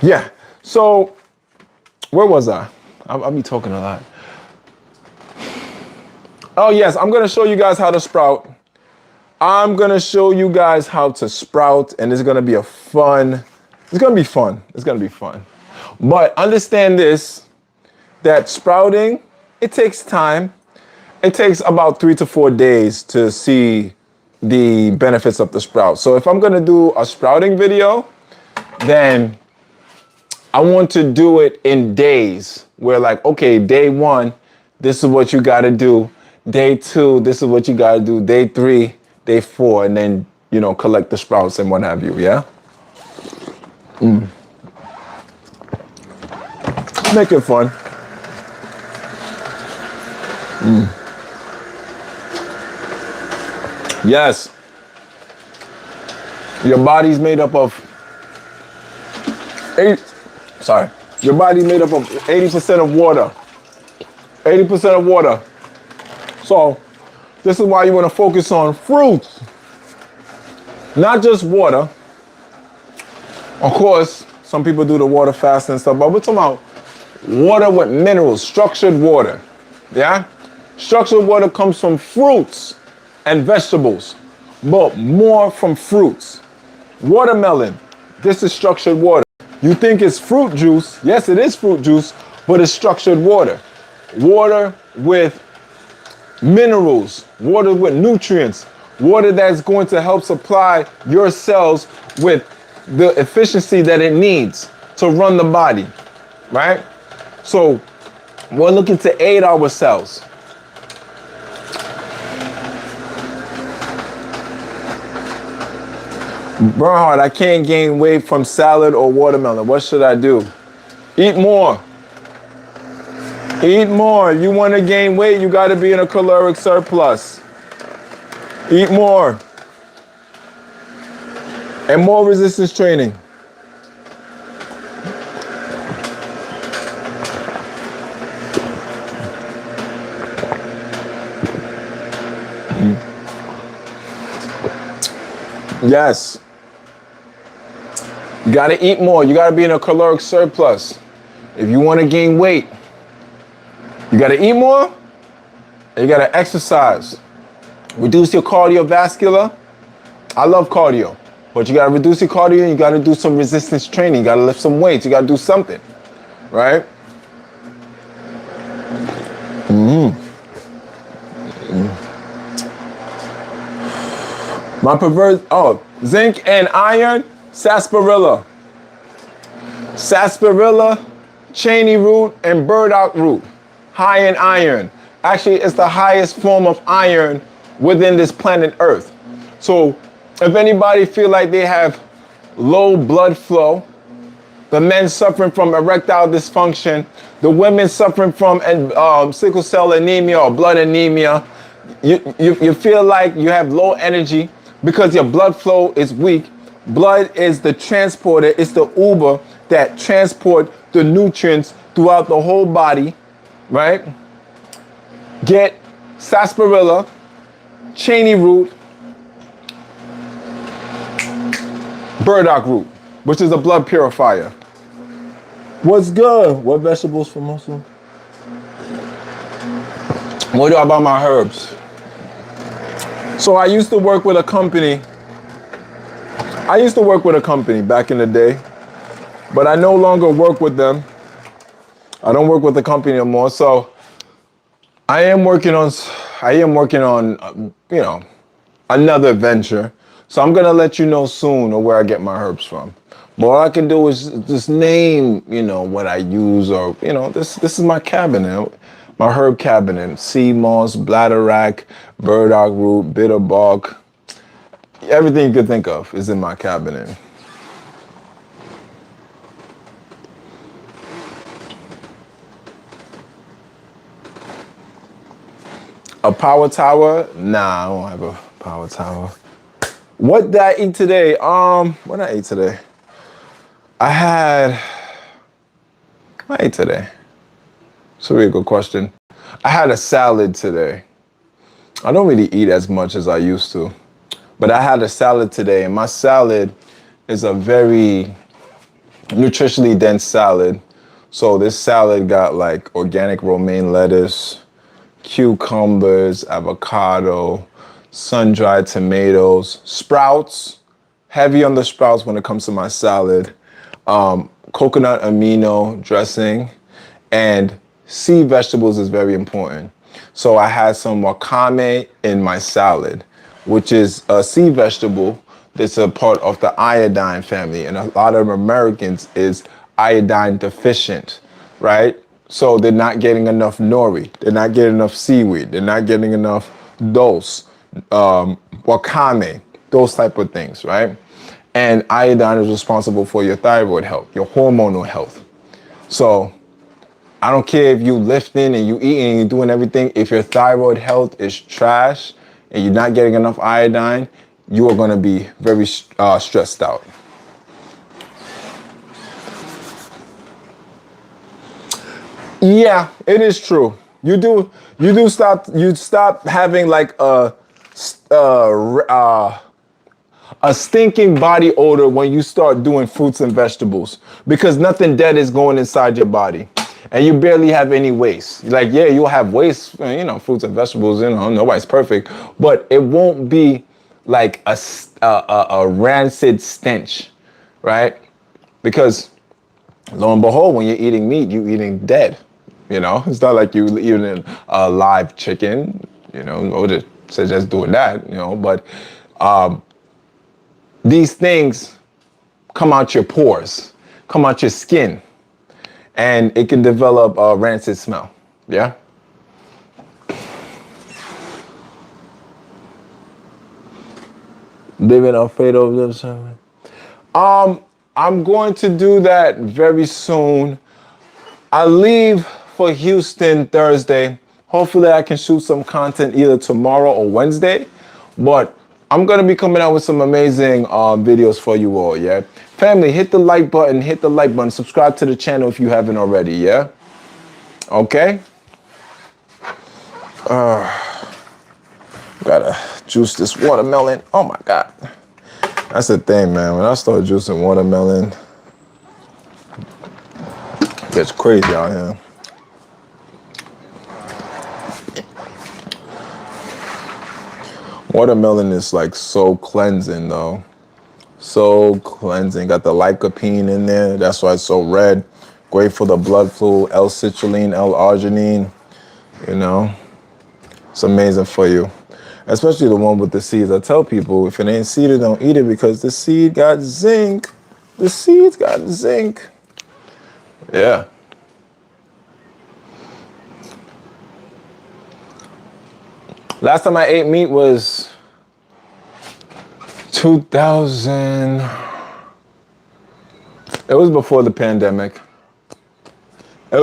S1: yeah. So where was I? I'll be talking a lot. Oh yes, I'm going to show you guys how to sprout. And it's going to be fun. But understand this, that sprouting, it takes time. It takes about 3 to 4 days to see the benefits of the sprout. So if I'm going to do a sprouting video, then I want to do it in days where like, okay, day 1, this is what you got to do. Day 2, this is what you got to do. Day 3, day 4, and then, collect the sprouts and what have you. Yeah. Make it fun. Yes. Your body's made up of 80% of water. 80% of water. So this is why you want to focus on fruits, not just water. Of course, some people do the water fast and stuff, but we're talking about water with minerals, structured water. Yeah? Structured water comes from fruits and vegetables, but more from fruits. Watermelon, this is structured water. You think it's fruit juice. Yes, it is fruit juice, but it's structured water. Water with minerals, water with nutrients, water that's going to help supply your cells with the efficiency that it needs to run the body, right? So we're looking to aid our cells. Bernhard, I can't gain weight from salad or watermelon. What should I do? Eat more. Eat more. You want to gain weight, you got to be in a caloric surplus. Eat more. And more resistance training. Yes. You got to eat more. You got to be in a caloric surplus. If you want to gain weight, you got to eat more and you got to exercise. Reduce your cardiovascular. I love cardio, but you got to reduce your cardio and you got to do some resistance training. You got to lift some weights. You got to do something, right? Zinc and iron, sarsaparilla. Sarsaparilla, cheney root, and burdock root. High in iron. Actually, it's the highest form of iron within this planet Earth. So if anybody feel like they have low blood flow, the men suffering from erectile dysfunction, the women suffering from sickle cell anemia or blood anemia, you feel like you have low energy, because your blood flow is weak. Blood is the transporter, it's the Uber that transport the nutrients throughout the whole body, right? Get sarsaparilla, cheney root, burdock root, which is a blood purifier. What's good? What vegetables for muscle? What do I about my herbs? So I used to work with a company. Back in the day, but I no longer work with them. I don't work with the company anymore. So I am working on another venture. So I'm gonna let you know soon where I get my herbs from. But all I can do is just name, what I use, or this is my cabinet, my herb cabinet: sea moss, bladderwrack, burdock root, bitter bark. Everything you could think of is in my cabinet. A power tower? Nah, I don't have a power tower. What did I eat today? What did I eat today? What I ate today? It's a really good question. I had a salad today. I don't really eat as much as I used to, but I had a salad today, and my salad is a very nutritionally dense salad. So this salad got like organic romaine lettuce, cucumbers, avocado, sun-dried tomatoes, sprouts, heavy on the sprouts when it comes to my salad, coconut amino dressing, and sea vegetables is very important. So I had some wakame in my salad, which is a sea vegetable that's a part of the iodine family, and a lot of Americans is iodine deficient, right? So they're not getting enough nori, they're not getting enough seaweed, they're not getting enough dose, wakame, those type of things, right? And iodine is responsible for your thyroid health, your hormonal health. So I don't care if you lifting and you eating and you doing everything. If your thyroid health is trash and you're not getting enough iodine, you are going to be very stressed out. Yeah, it is true. You stop having like a stinking body odor when you start doing fruits and vegetables, because nothing dead is going inside your body. And you barely have any waste. Like, yeah, you'll have waste, fruits and vegetables, nobody's perfect, but it won't be like a rancid stench, right? Because lo and behold, when you're eating meat, you're eating dead. It's not like you eating a live chicken, or just doing that, but these things come out your pores, come out your skin, and it can develop a rancid smell. Yeah. Living Alfredo lives somewhere. I'm going to do that very soon. I leave for Houston Thursday. Hopefully I can shoot some content either tomorrow or Wednesday, but I'm going to be coming out with some amazing videos for you all, yeah? Family, hit the like button, subscribe to the channel if you haven't already, yeah? Okay? Gotta juice this watermelon. Oh my God. That's the thing, man. When I start juicing watermelon, it gets crazy out here. Watermelon is like so cleansing though. So cleansing. Got the lycopene in there. That's why it's so red. Great for the blood flow. L-citrulline, L-arginine. It's amazing for you. Especially the one with the seeds. I tell people, if it ain't seeded, don't eat it, because the seed got zinc. The seeds got zinc. Yeah. Last time I ate meat was 2000. It was before the pandemic. I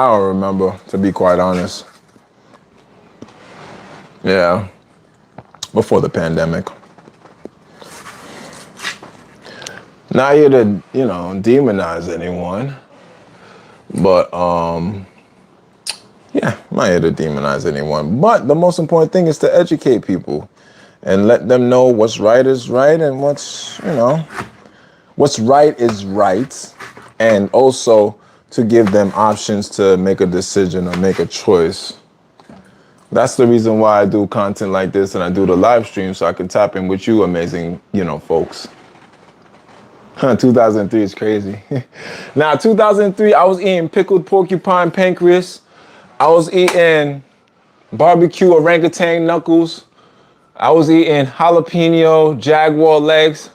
S1: don't remember, to be quite honest. Yeah. before the pandemic. Not here to, demonize anyone, but yeah, I'm not here to demonize anyone. But the most important thing is to educate people and let them know what's right is right and what's right is right, and also to give them options to make a decision or make a choice. That's the reason why I do content like this and I do the live stream, so I can tap in with you amazing, folks. 2003 is crazy. Now, 2003, I was eating pickled porcupine pancreas. I was eating barbecue orangutan knuckles. I was eating jalapeno jaguar legs.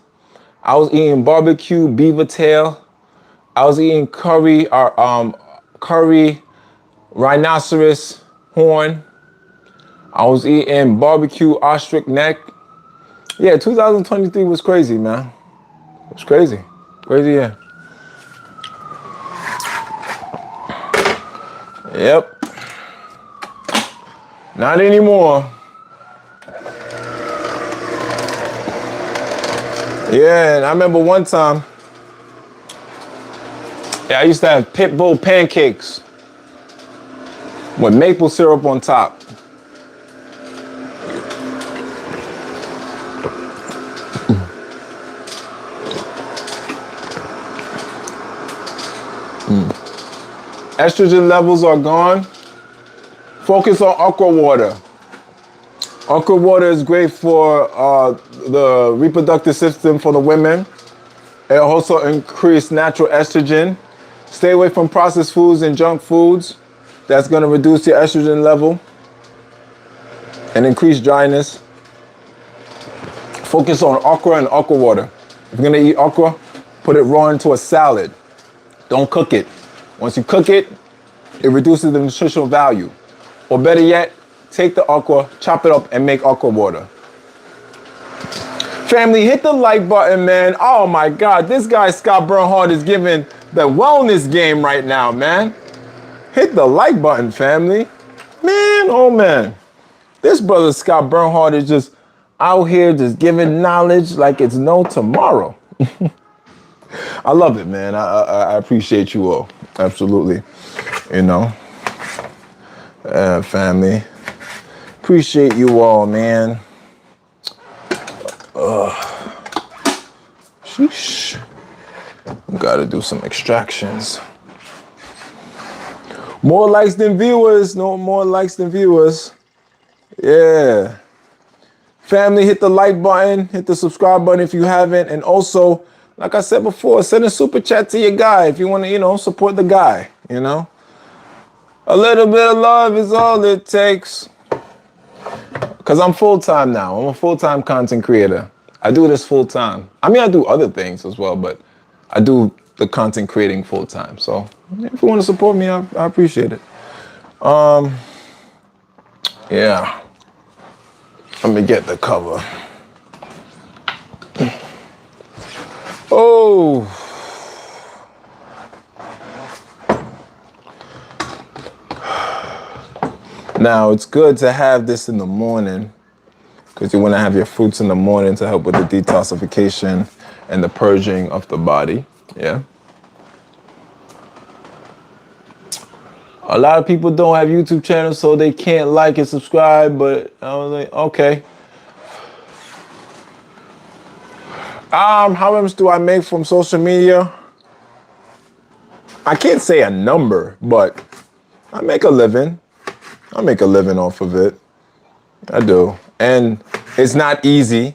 S1: I was eating barbecue beaver tail. I was eating curry rhinoceros horn. I was eating barbecue ostrich neck. Yeah, 2023 was crazy, man. It was crazy. Crazy, yeah. Yep. Not anymore. Yeah, and I remember one time, I used to have pit bull pancakes with maple syrup on top. Estrogen levels are gone. Focus on aqua water. Aqua water is great for the reproductive system for the women. It also increases natural estrogen. Stay away from processed foods and junk foods. That's going to reduce your estrogen level and increase dryness. Focus on okra and aqua water. If you're going to eat okra, put it raw into a salad. Don't cook it. Once you cook it, it reduces the nutritional value. Or better yet, take the okra, chop it up, and make aqua water. Family, hit the like button, man. Oh my God, this guy Scott Bernhardt is giving the wellness game right now, man. Hit the like button, family. Man, oh man. This brother Scott Bernhardt is just out here just giving knowledge like it's no tomorrow. I love it, man. I appreciate you all. Absolutely. Family. Appreciate you all, man. Sheesh. Gotta do some extractions. More likes than viewers. No more likes than viewers. Yeah. Family, hit the like button. Hit the subscribe button if you haven't. And also, like I said before, send a super chat to your guy if you want to, support the guy, A little bit of love is all it takes. Because I'm full-time now. I'm a full-time content creator. I do this full-time. I mean, I do other things as well, but I do the content creating full-time. So if you want to support me, I appreciate it. Yeah. Let me get the cover. Oh. Now, it's good to have this in the morning because you want to have your fruits in the morning to help with the detoxification and the purging of the body. Yeah. A lot of people don't have YouTube channels, so they can't like and subscribe, but I was like, okay. How much do I make from social media? I can't say a number, but I make a living. I make a living off of it. I do. And it's not easy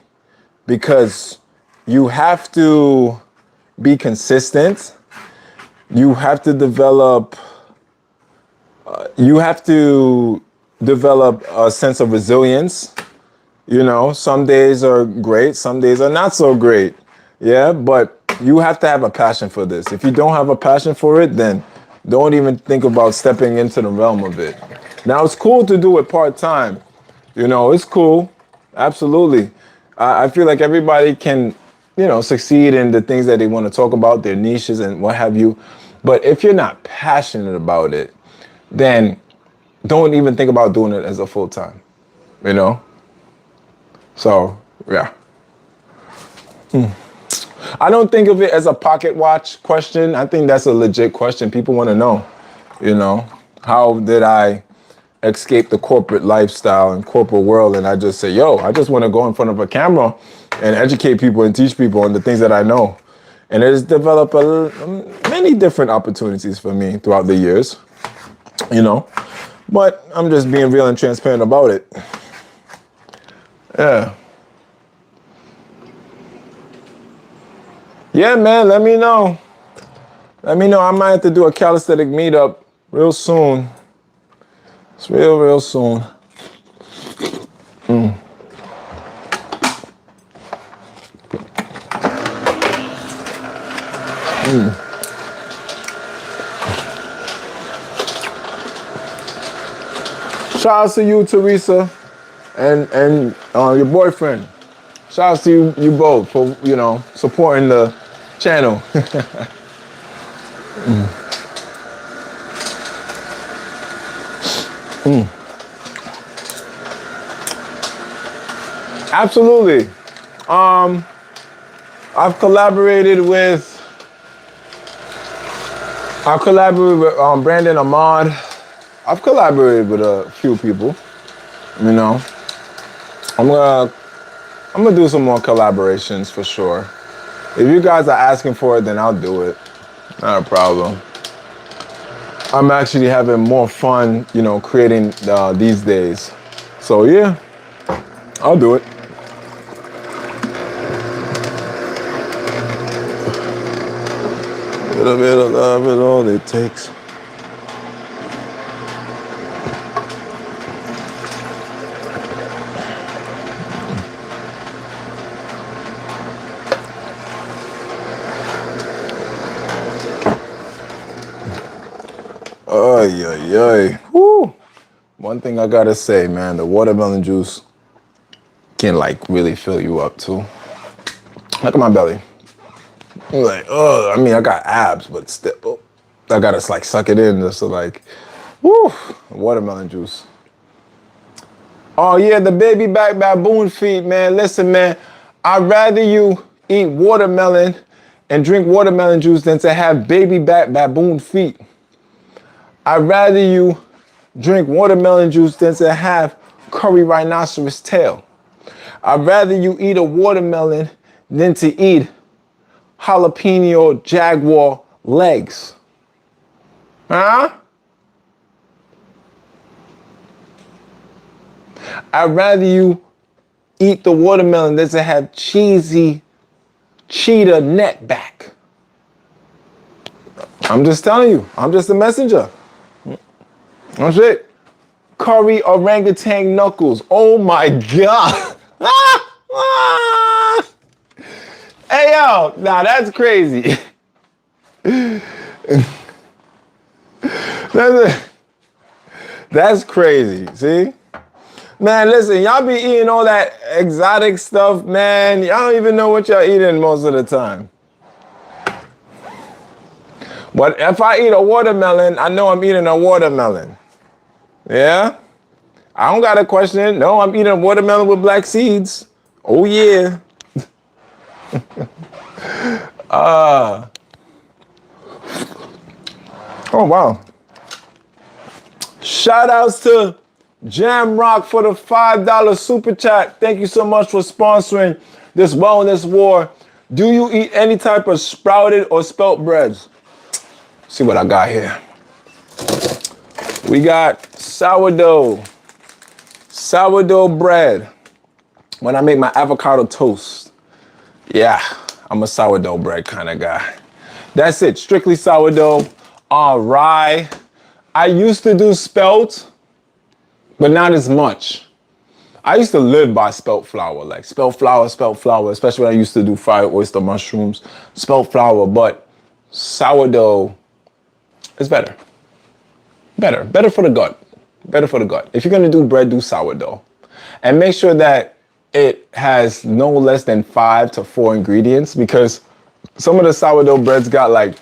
S1: because you have to be consistent. You have to develop a sense of resilience. Some days are great, some days are not so great. Yeah, but you have to have a passion for this. If you don't have a passion for it, then don't even think about stepping into the realm of it. Now, it's cool to do it part-time. It's cool. Absolutely. I feel like everybody can, succeed in the things that they want to talk about, their niches and what have you. But if you're not passionate about it, then don't even think about doing it as a full-time, So, yeah. I don't think of it as a pocket watch question. I think that's a legit question. People want to know, how did I escape the corporate lifestyle and corporate world? And I just say, yo, I just want to go in front of a camera and educate people and teach people on the things that I know. And it has developed many different opportunities for me throughout the years, But I'm just being real and transparent about it. Yeah. Yeah, man, let me know. Let me know. I might have to do a calisthenic meetup real soon. It's real soon. Shout out to you, Teresa, and your boyfriend. Shout out to you both for, supporting the channel. Absolutely. I've collaborated with Brandon Ahmad. I've collaborated with a few people, I'm gonna do some more collaborations for sure. If you guys are asking for it, then I'll do it. Not a problem. I'm actually having more fun, creating these days. So yeah, I'll do it. A little bit of love is all it takes. Ay. Woo. One thing I gotta say, man, the watermelon juice can really fill you up too. Look at my belly. I'm like, I got abs, but still, I gotta suck it in just to woo, watermelon juice. Oh yeah, the baby back baboon feet, man. Listen, man, I'd rather you eat watermelon and drink watermelon juice than to have baby back baboon feet. I'd rather you drink watermelon juice than to have curry rhinoceros tail. I'd rather you eat a watermelon than to eat jalapeno jaguar legs. Huh? I'd rather you eat the watermelon than to have cheesy cheetah neck back. I'm just telling you. I'm just a messenger. That's it. Curry orangutan knuckles. Oh my God. Hey, yo. Nah, that's crazy. That's crazy. See? Man, listen, y'all be eating all that exotic stuff, man. Y'all don't even know what y'all eating most of the time. But if I eat a watermelon, I know I'm eating a watermelon. Yeah? I don't got to question it. No, I'm eating a watermelon with black seeds. Oh, yeah. Oh, wow. Shout outs to Jam Rock for the $5 super chat. Thank you so much for sponsoring this wellness war. Do you eat any type of sprouted or spelt breads? See what I got here. We got sourdough bread. When I make my avocado toast, yeah, I'm a sourdough bread kind of guy. That's it, strictly sourdough. Rye. I used to do spelt, but not as much. I used to live by spelt flour, spelt flour, especially when I used to do fried oyster mushrooms, spelt flour, but sourdough is better. Better for the gut. Better for the gut. If you're gonna do bread, do sourdough. And make sure that it has no less than 5 to 4 ingredients, because some of the sourdough breads got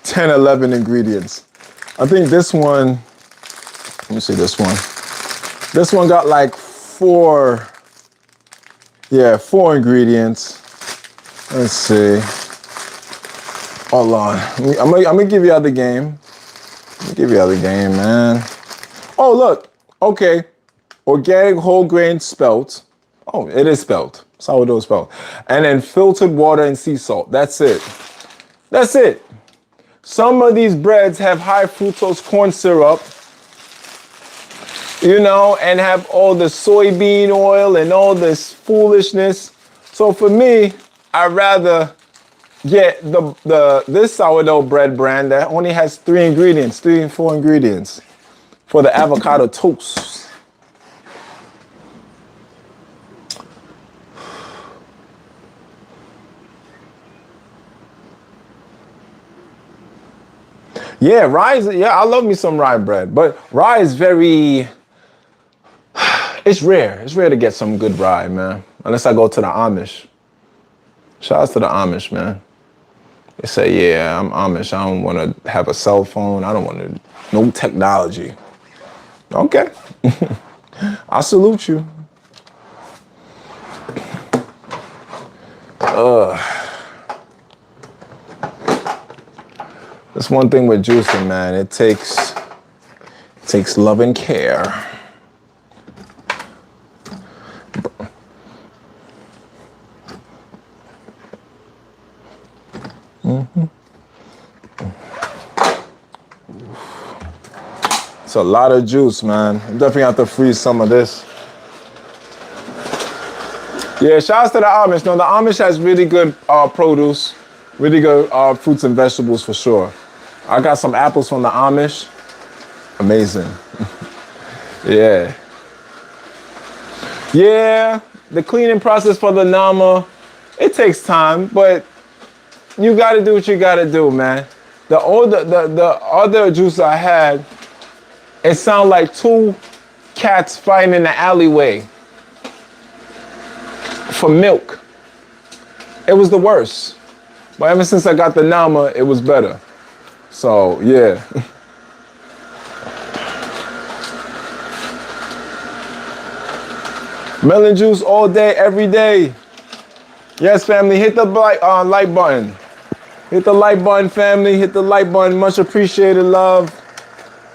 S1: 10, 11 ingredients. I think this one, let me see this one. This one got 4 Yeah, 4 ingredients. Let's see. Hold on. I'm gonna give you out the game. Give you out the game, man. Oh, look. Okay. Organic whole grain spelt. Oh, it is spelt. Sourdough spelt. And then filtered water and sea salt. That's it. That's it. Some of these breads have high fructose corn syrup, you know, and have all the soybean oil and all this foolishness. So for me, I'd rather get this sourdough bread brand that only has 3 ingredients, 3 and 4 ingredients for the avocado toast. Yeah, rye is, yeah, I love me some rye bread, but rye is very, it's rare. It's rare to get some good rye, man, unless I go to the Amish. Shout out to the Amish, man. They say, yeah, I'm Amish. I don't want to have a cell phone. I don't want to, no technology. Okay. I salute you. That's one thing with juicing, man. It takes love and care. It's a lot of juice, man. I'm definitely have to freeze some of this. Yeah, shouts to the Amish. No, the Amish has really good produce, really good fruits and vegetables for sure. I got some apples from the Amish. Amazing. Yeah. Yeah, the cleaning process for the Nama, it takes time, but you gotta do what you gotta do, man. The other juice I had, it sounded like 2 cats fighting in the alleyway for milk. It was the worst. But ever since I got the Nama, it was better. So, yeah. Melon juice all day, every day. Yes, family, hit the like button. Hit the like button, family. Hit the like button. Much appreciated, love.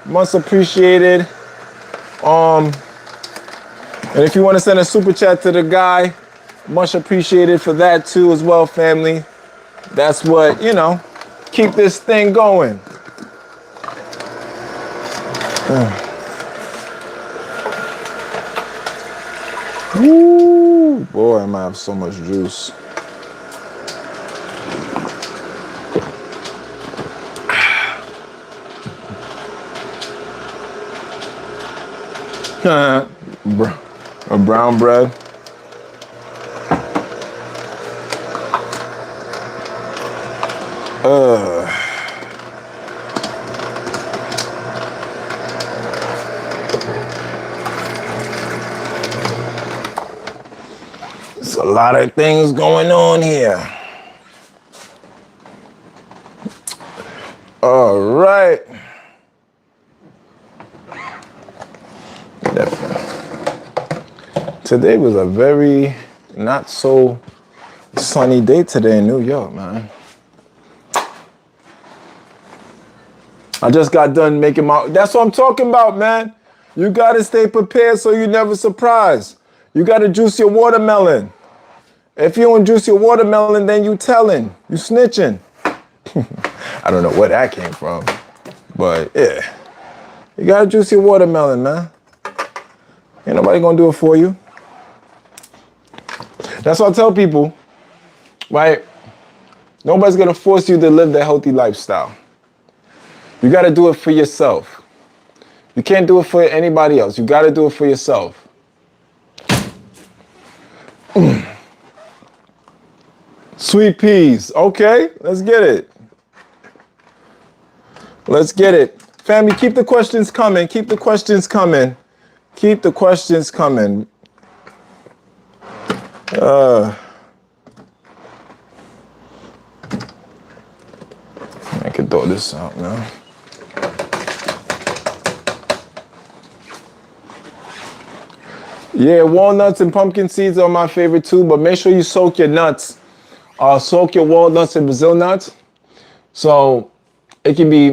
S1: Much appreciated. And if you want to send a super chat to the guy, much appreciated for that too as well, family. That's what, you know, keep this thing going. Woo, boy, I might have so much juice. A brown bread. There's a lot of things going on here. All right. Today was a very not so sunny day today in New York, man. I just got done making that's what I'm talking about, man. You gotta stay prepared so you're never surprised. You gotta juice your watermelon. If you don't juice your watermelon, then you telling, you snitching. I don't know where that came from, but yeah. You gotta juice your watermelon, man. Ain't nobody gonna do it for you. That's what I tell people, right? Nobody's gonna force you to live the healthy lifestyle. You gotta do it for yourself. You can't do it for anybody else. You gotta do it for yourself. Sweet peas. Okay, let's get it. Let's get it. Family, keep the questions coming. Keep the questions coming. Keep the questions coming. I can throw this out now. Yeah, walnuts and pumpkin seeds are my favorite too, but make sure you soak your nuts. Soak your walnuts and Brazil nuts. So it can be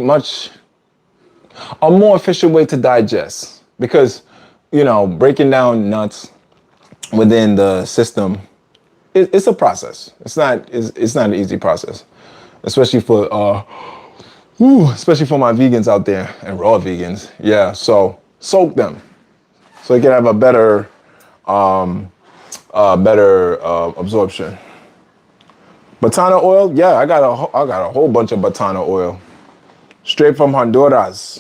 S1: a more efficient way to digest because, breaking down nuts within the system, it's a process. It's not an easy process, especially especially for my vegans out there and raw vegans. Yeah, so soak them so you can have a better absorption. Batana oil, yeah, I got a whole bunch of batana oil, straight from Honduras.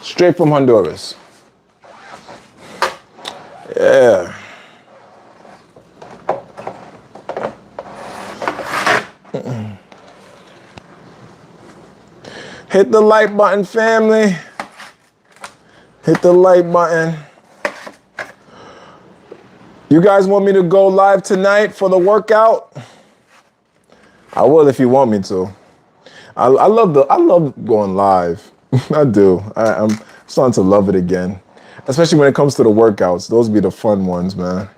S1: Straight from Honduras. Yeah. Hit the like button, family. Hit the like button. You guys want me to go live tonight for the workout? I will if you want me to. I love going live. I do. I'm starting to love it again, especially when it comes to the workouts. Those be the fun ones, man.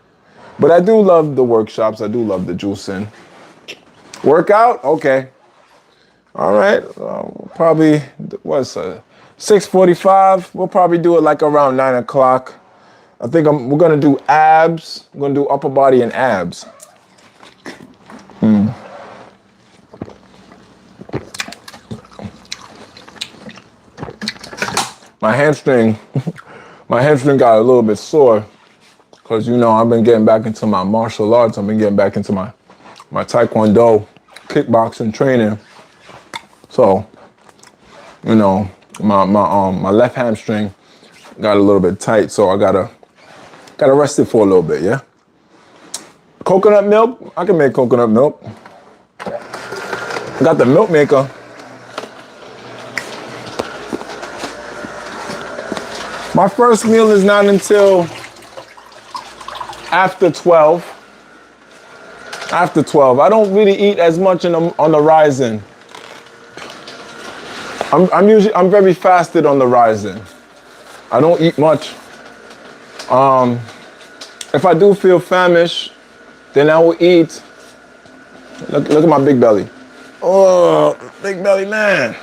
S1: But I do love the workshops. I do love the juicing. Workout? Okay. All right. Probably, what's 6:45? We'll probably do it like around 9 o'clock. I think we're going to do abs. We're going to do upper body and abs. My hamstring got a little bit sore because, I've been getting back into my martial arts. I've been getting back into my taekwondo, kickboxing training. So, my left hamstring got a little bit tight, so I gotta rest it for a little bit, yeah? Coconut milk, I can make coconut milk. I got the milk maker. My first meal is not until after 12. After 12. I don't really eat as much on the rising. I'm very fasted on the rising. I don't eat much. If I do feel famished, then I will eat. Look at my big belly. Oh, big belly man.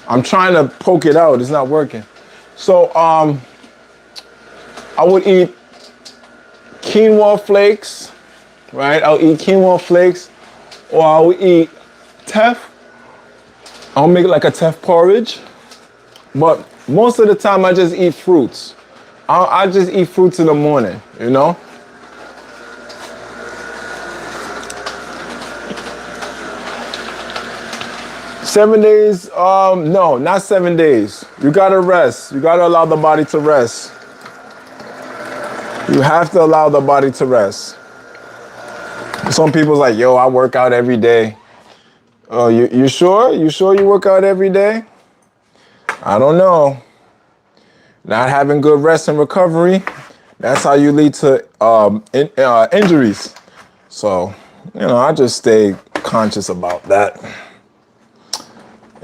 S1: I'm trying to poke it out. It's not working. So I would eat quinoa flakes, right? I'll eat quinoa flakes, or I'll eat teff. I'll make like a teff porridge. But most of the time I just eat fruits. I just eat fruits in the morning, 7 days, no, not 7 days. You gotta rest. You gotta allow the body to rest. You have to allow the body to rest. Some people's like, yo, I work out every day. Oh, you sure? You sure you work out every day? I don't know. Not having good rest and recovery, that's how you lead to injuries. So, I just stay conscious about that.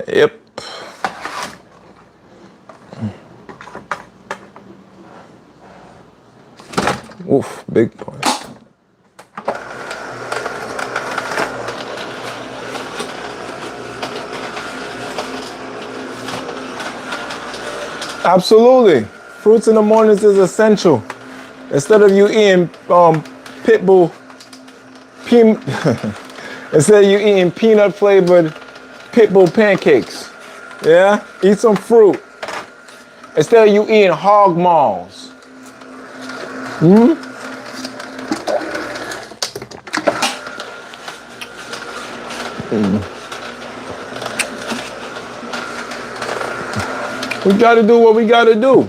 S1: Yep. Oof, big point. Absolutely. Fruits in the mornings is essential. Instead of you eating instead of you eating peanut flavored pitbull pancakes, yeah? Eat some fruit. Instead of you eating hog maws. We gotta do what we gotta do.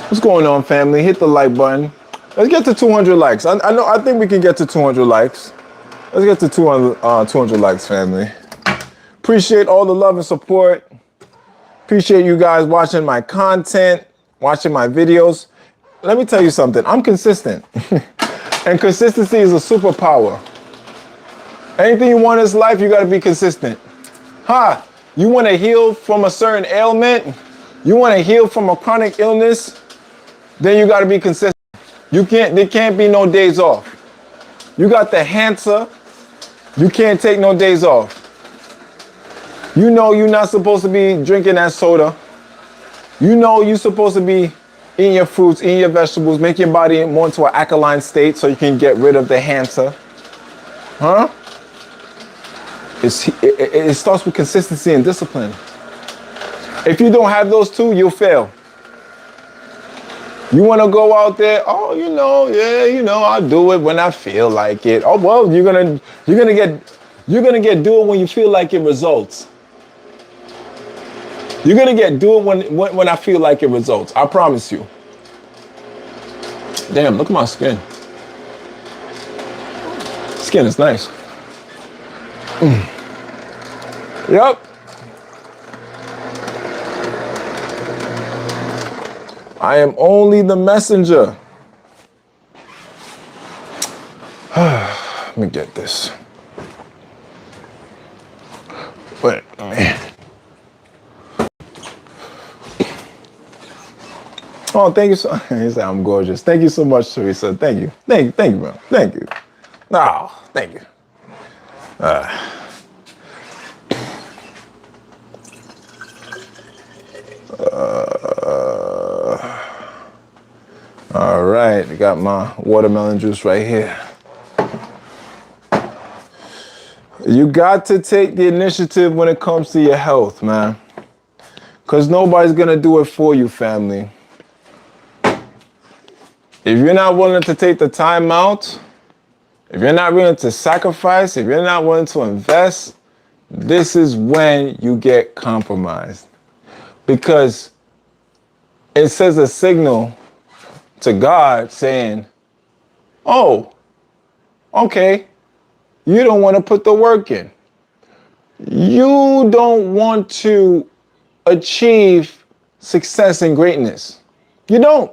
S1: What's going on, family? Hit the like button. Let's get to 200 likes. I think we can get to 200 likes. Let's get to 200 likes, family. Appreciate all the love and support. Appreciate you guys watching my content, watching my videos. Let me tell you something. I'm consistent. And consistency is a superpower. Anything you want in this life, you got to be consistent. You want to heal from a certain ailment? You want to heal from a chronic illness? Then you got to be consistent. There can't be no days off. You got the answer. You can't take no days off. You know you're not supposed to be drinking that soda. You know you're supposed to be eating your fruits, eating your vegetables, make your body more into an alkaline state so you can get rid of the cancer. It starts with consistency and discipline. If you don't have those two, you'll fail. You want to go out there, I'll do it when I feel like it. Oh, well, you're gonna do it when you feel like it results. You're gonna do it when I feel like it results. I promise you. Damn, look at my skin. Skin is nice. Yep. I am only the messenger. Let me get this. Wait, man. Oh, thank you so. He said I'm gorgeous. Thank you so much, Teresa. Thank you, bro. Thank you. Oh, thank you. All right, I got my watermelon juice right here. You got to take the initiative when it comes to your health, man. Because nobody's going to do it for you, family. If you're not willing to take the time out, if you're not willing to sacrifice, if you're not willing to invest, this is when you get compromised. Because it says a signal to God saying, oh, okay, you don't want to put the work in. You don't want to achieve success and greatness. You don't,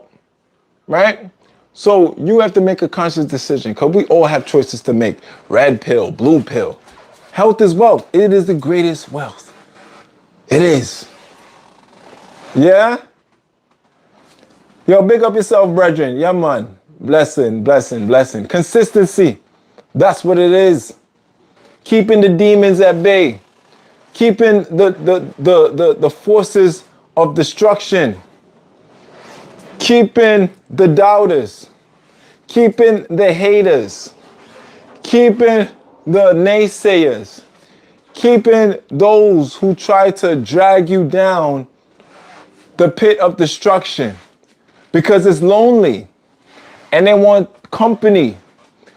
S1: right? So you have to make a conscious decision because we all have choices to make. Red pill, blue pill. Health is wealth. It is the greatest wealth. It is. Yeah? Yo, big up yourself, brethren. Yeah, man. Blessing, blessing, blessing. Consistency. That's what it is. Keeping the demons at bay. Keeping the forces of destruction. Keeping the doubters. Keeping the haters. Keeping the naysayers. Keeping those who try to drag you down the pit of destruction. Because it's lonely. And they want company.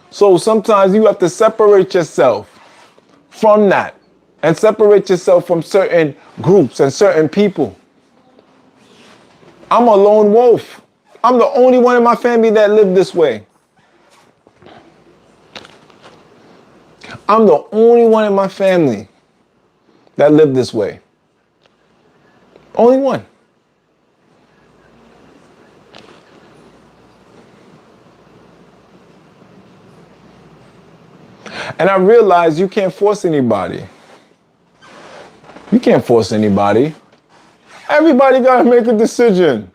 S1: So sometimes you have to separate yourself from that. And separate yourself from certain groups and certain people. I'm a lone wolf. I'm the only one in my family that lived this way. I'm the only one in my family that lived this way. Only one. And I realized you can't force anybody. You can't force anybody. Everybody got to make a decision.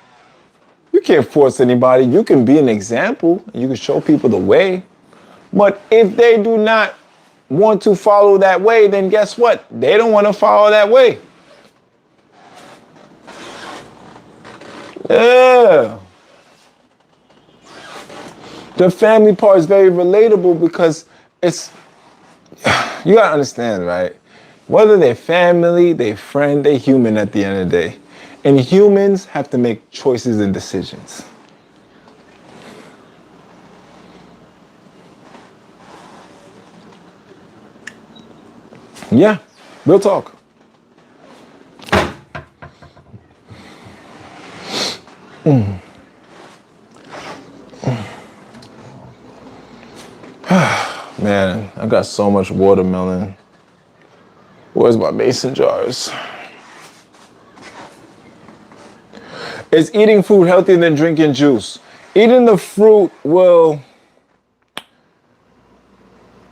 S1: You can't force anybody. You can be an example. You can show people the way. But if they do not want to follow that way, then guess what? They don't want to follow that way. Yeah. The family part is very relatable because it's, you got to understand, right? Whether they're family, they're friend, they're human at the end of the day. And humans have to make choices and decisions. Yeah, real talk. Man, I got so much watermelon. Where's my mason jars? Is eating fruit healthier than drinking juice? Eating the fruit will,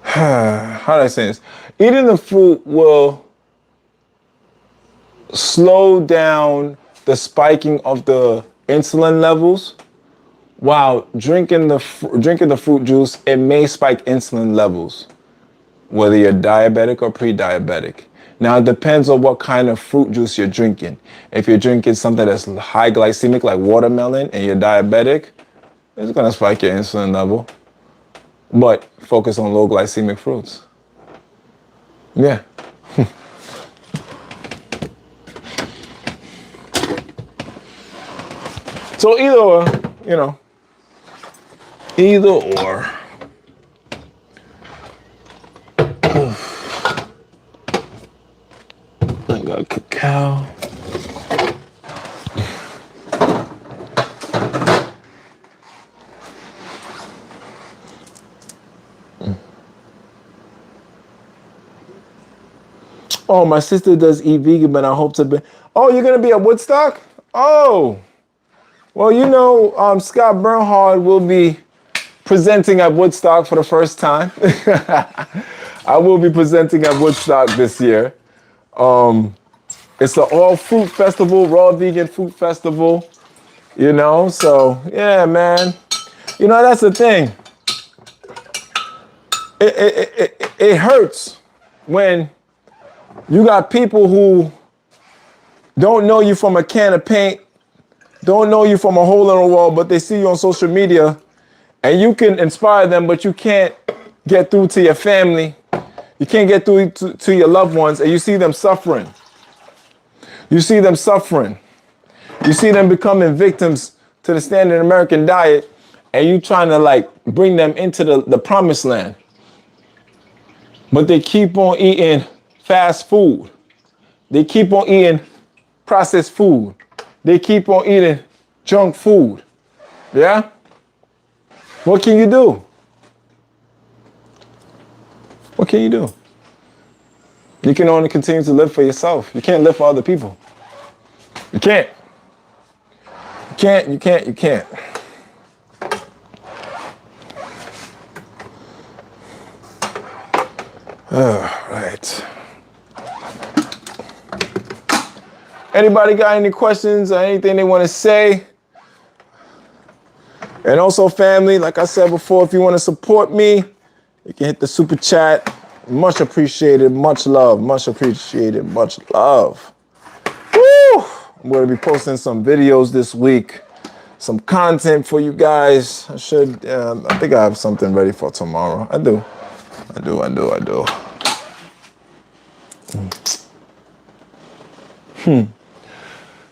S1: how do I say this? Eating the fruit will slow down the spiking of the insulin levels, while drinking the fruit juice, it may spike insulin levels, whether you're diabetic or pre-diabetic. Now, it depends on what kind of fruit juice you're drinking. If you're drinking something that's high glycemic, like watermelon, and you're diabetic, it's gonna spike your insulin level. But focus on low glycemic fruits. Yeah. So either or, you know, either or. I got cacao. Oh, my sister does eat vegan, but I hope to be. Oh, you're gonna be at Woodstock? Oh, well, you know, Scott Bernhard will be presenting at Woodstock for the first time. I will be presenting at Woodstock this year. It's an all fruit festival, raw vegan fruit festival, you know? So yeah, man, you know, that's the thing. It hurts when you got people who don't know you from a can of paint, don't know you from a hole in the wall, but they see you on social media and you can inspire them, but you can't get through to your family. You can't get through to your loved ones, and you see them suffering. You see them suffering. You see them becoming victims to the standard American diet, and you trying to like bring them into the promised land. But they keep on eating fast food. They keep on eating processed food. They keep on eating junk food. Yeah? What can you do? What can you do? You can only continue to live for yourself. You can't live for other people. You can't. You can't. All right. Anybody got any questions or anything they want to say? And also, family, like I said before, if you want to support me, you can hit the super chat. Much appreciated, much love, much appreciated, much love. Woo! I'm going to be posting some videos this week, some content for you guys. I think I have something ready for tomorrow. I do.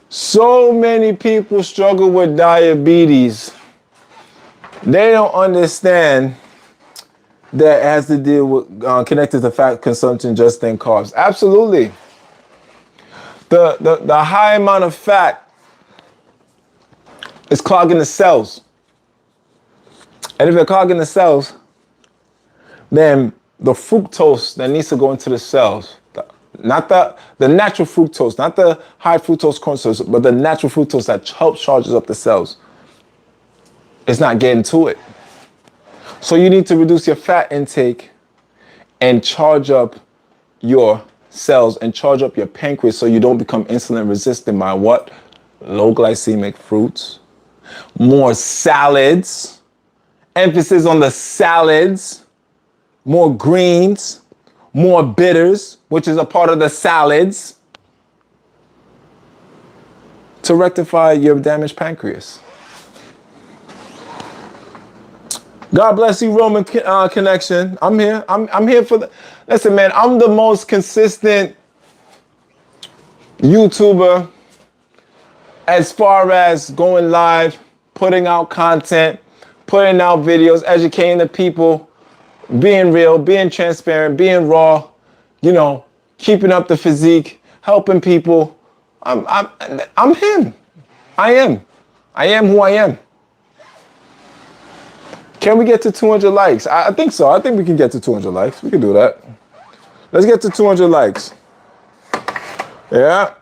S1: So many people struggle with diabetes. They don't understand that it has to deal with connected to fat consumption just than carbs. Absolutely. The high amount of fat is clogging the cells. And if they're clogging the cells, then the fructose that needs to go into the cells, not the natural fructose, not the high fructose corn syrup, but the natural fructose that helps charges up the cells, it's not getting to it. So you need to reduce your fat intake and charge up your cells and charge up your pancreas so you don't become insulin resistant by what? Low glycemic fruits, more salads, emphasis on the salads, more greens, more bitters, which is a part of the salads, to rectify your damaged pancreas. God bless you, Roman Connection. I'm here. I'm here for the. Listen, man, I'm the most consistent YouTuber as far as going live, putting out content, putting out videos, educating the people, being real, being transparent, being raw, you know, keeping up the physique, helping people. I'm him. I am who I am. Can we get to 200 likes? I think so. I think we can get to 200 likes. We can do that. Let's get to 200 likes. Yeah.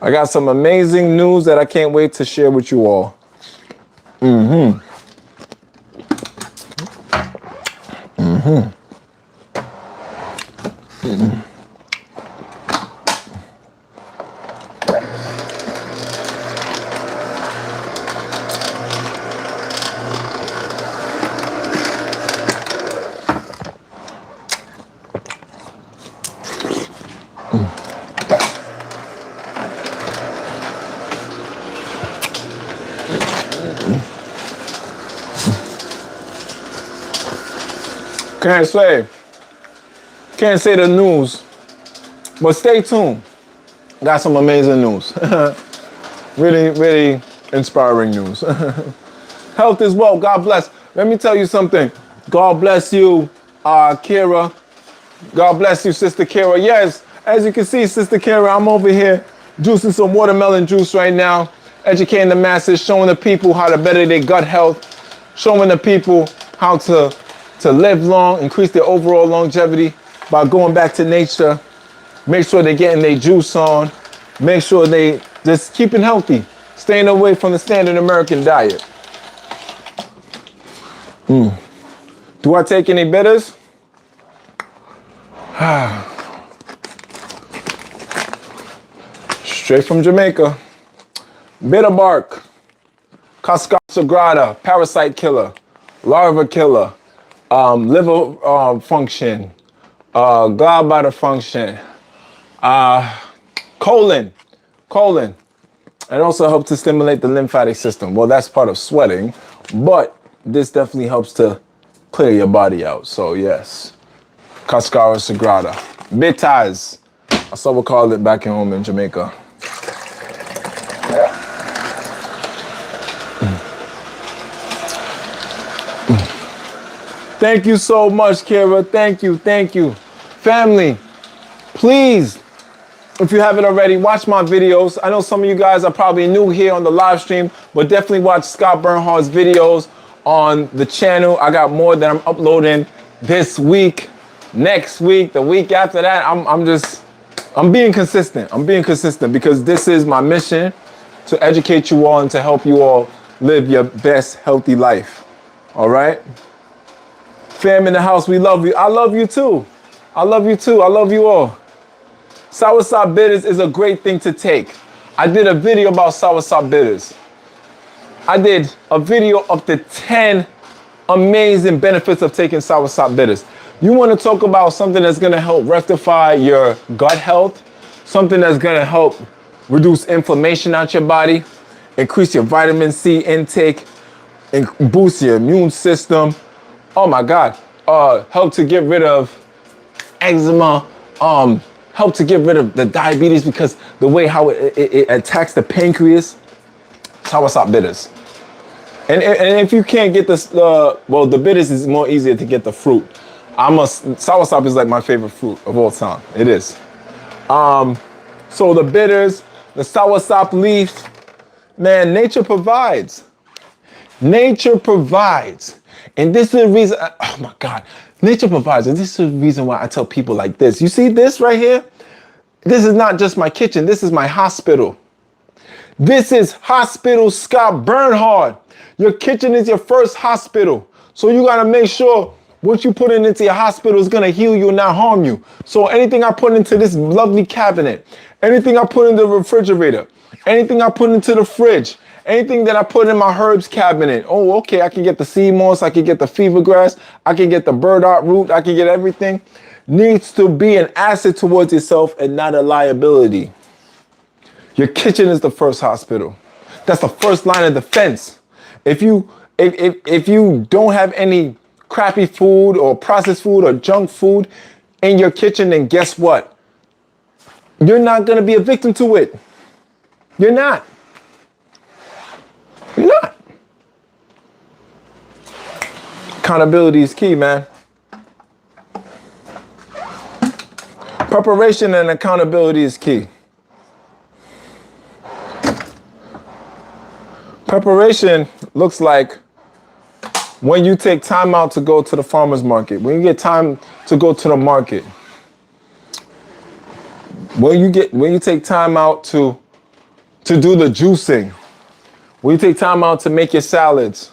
S1: I got some amazing news that I can't wait to share with you all. Mm-hmm. Mm-hmm. Mm-hmm. Can't say the news, but stay tuned. Got some amazing news. Really, really inspiring news. Health is wealth. God bless. Let me tell you something. God bless you, Kira. God bless you, Sister Kira. Yes, as you can see, Sister Kira, I'm over here juicing some watermelon juice right now, educating the masses, showing the people how to better their gut health, showing the people how to live long, increase their overall longevity by going back to nature. Make sure they're getting their juice on. Make sure they just keeping healthy, staying away from the standard American diet. Do I take any bitters? Straight from Jamaica. Bitter bark, Cascara sagrada, parasite killer, larva killer, liver function, gallbladder function, colon. It also helps to stimulate the lymphatic system. Well, that's part of sweating, but this definitely helps to clear your body out. So yes, Cascara sagrada. Bitters, that's what we call it back home in Jamaica. Thank you so much, Kira. Thank you. Family, please, if you haven't already, watch my videos. I know some of you guys are probably new here on the live stream, but definitely watch Scott Bernhardt's videos on the channel. I got more that I'm uploading this week, next week, the week after that. I'm being consistent. I'm being consistent because this is my mission, to educate you all and to help you all live your best healthy life. All right? Fam in the house, we love you. I love you too. I love you all. Soursop bitters is a great thing to take. I did a video about soursop bitters. I did a video of the 10 amazing benefits of taking soursop bitters. You want to talk about something that's going to help rectify your gut health, something that's going to help reduce inflammation out your body, increase your vitamin C intake, and boost your immune system. Oh my God, help to get rid of eczema, help to get rid of the diabetes because the way how it attacks the pancreas. Soursop bitters. And if you can't get this, well, the bitters is more easier to get the fruit. Soursop is like my favorite fruit of all time. It is. So the bitters, the soursop leaf, man, nature provides. Nature provides. And this is the reason, oh my God, nature provides. And this is the reason why I tell people like this. You see this right here? This is not just my kitchen. This is my hospital. This is Hospital Scott Bernhardt. Your kitchen is your first hospital. So you got to make sure what you put into your hospital is going to heal you and not harm you. So anything I put into this lovely cabinet, anything I put in the refrigerator, anything I put into the fridge, anything that I put in my herbs cabinet. Oh, okay, I can get the sea moss, I can get the fever grass, I can get the burdock root, I can get everything. Needs to be an asset towards yourself and not a liability. Your kitchen is the first hospital. That's the first line of defense. If you don't have any crappy food or processed food or junk food in your kitchen, then guess what? You're not going to be a victim to it. You're not. You're not. Accountability is key, man. Preparation and accountability is key. Preparation looks like when you take time out to go to the farmer's market, when you get time to go to the market, when you take time out to do the juicing, when you take time out to make your salads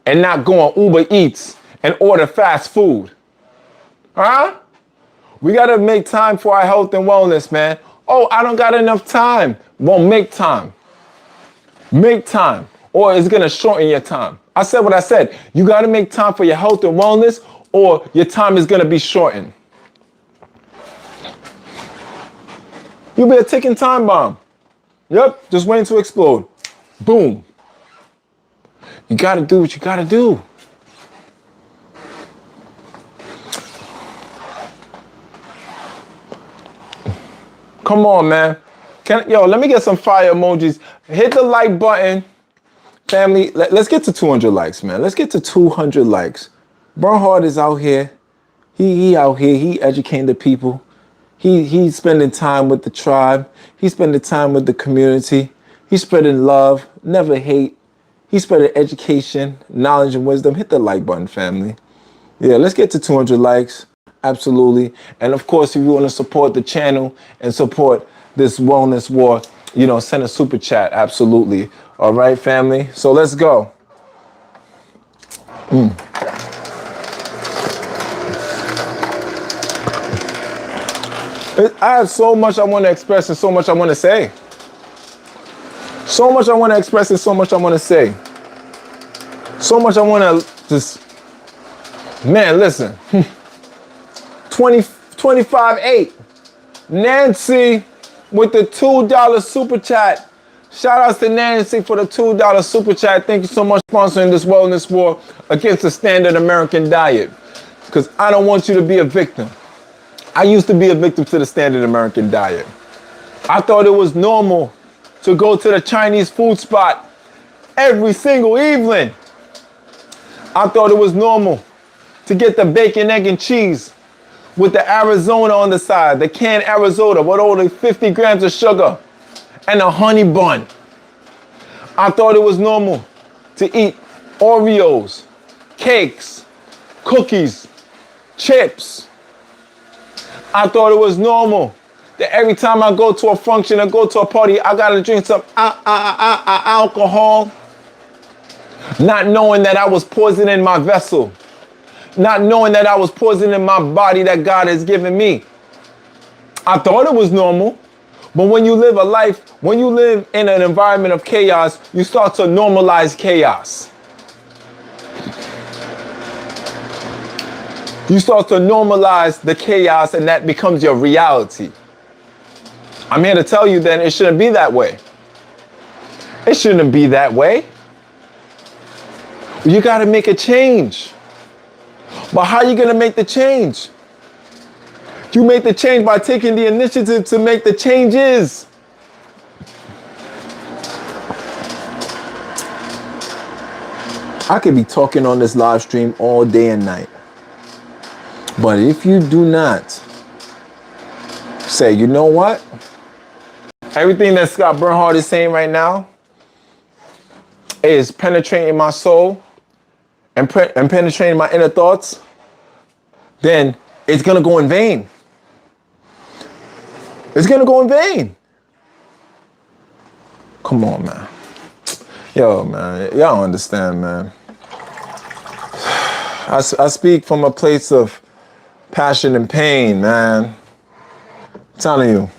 S1: and not go on Uber Eats and order fast food. Huh? We gotta make time for our health and wellness, man. Oh, I don't got enough time. Well, make time. Make time, or it's gonna shorten your time. I said what I said. You gotta make time for your health and wellness, or your time is gonna be shortened. You'll be a ticking time bomb. Yep, just waiting to explode. Boom. You gotta do what you gotta do. Come on, man. Let me get some fire emojis. Hit the like button. Family, let's get to 200 likes, man. Let's get to 200 likes. Bernhard is out here. He out here. He educating the people. He's spending time with the tribe. He's spending time with the community. He's spreading love, never hate. He's spreading education, knowledge, and wisdom. Hit the like button, family. Yeah, let's get to 200 likes. Absolutely. And of course, if you want to support the channel and support this wellness war, send a super chat. Absolutely. All right, family. So let's go. I have so much I want to express and so much I want to say. So much I want to express and so much I want to say. So much I want to just, man, listen. 25.8. Nancy with the $2 super chat. Shout outs to Nancy for the $2 super chat. Thank you so much for sponsoring this wellness war against the standard American diet. Because I don't want you to be a victim. I used to be a victim to the standard American diet. I thought it was normal to go to the Chinese food spot every single evening. I thought it was normal to get the bacon, egg, and cheese with the Arizona on the side, the canned Arizona with only 50 grams of sugar and a honey bun. I thought it was normal to eat Oreos, cakes, cookies, chips. I thought it was normal that every time I go to a function or go to a party, I gotta drink some alcohol, not knowing that I was poisoning my vessel. Not knowing that I was poisoning my body that God has given me. I thought it was normal. But when you live a life, when you live in an environment of chaos, you start to normalize chaos. You start to normalize the chaos and that becomes your reality. I'm here to tell you that it shouldn't be that way. It shouldn't be that way. You got to make a change. But how are you going to make the change? You make the change by taking the initiative to make the changes. I could be talking on this live stream all day and night. But if you do not say, you know what? Everything that Scott Bernhard is saying right now is penetrating my soul and penetrating my inner thoughts, then it's going to go in vain. It's going to go in vain. Come on, man. Yo, man. Y'all don't understand, man. I speak from a place of passion and pain, man. I'm telling you.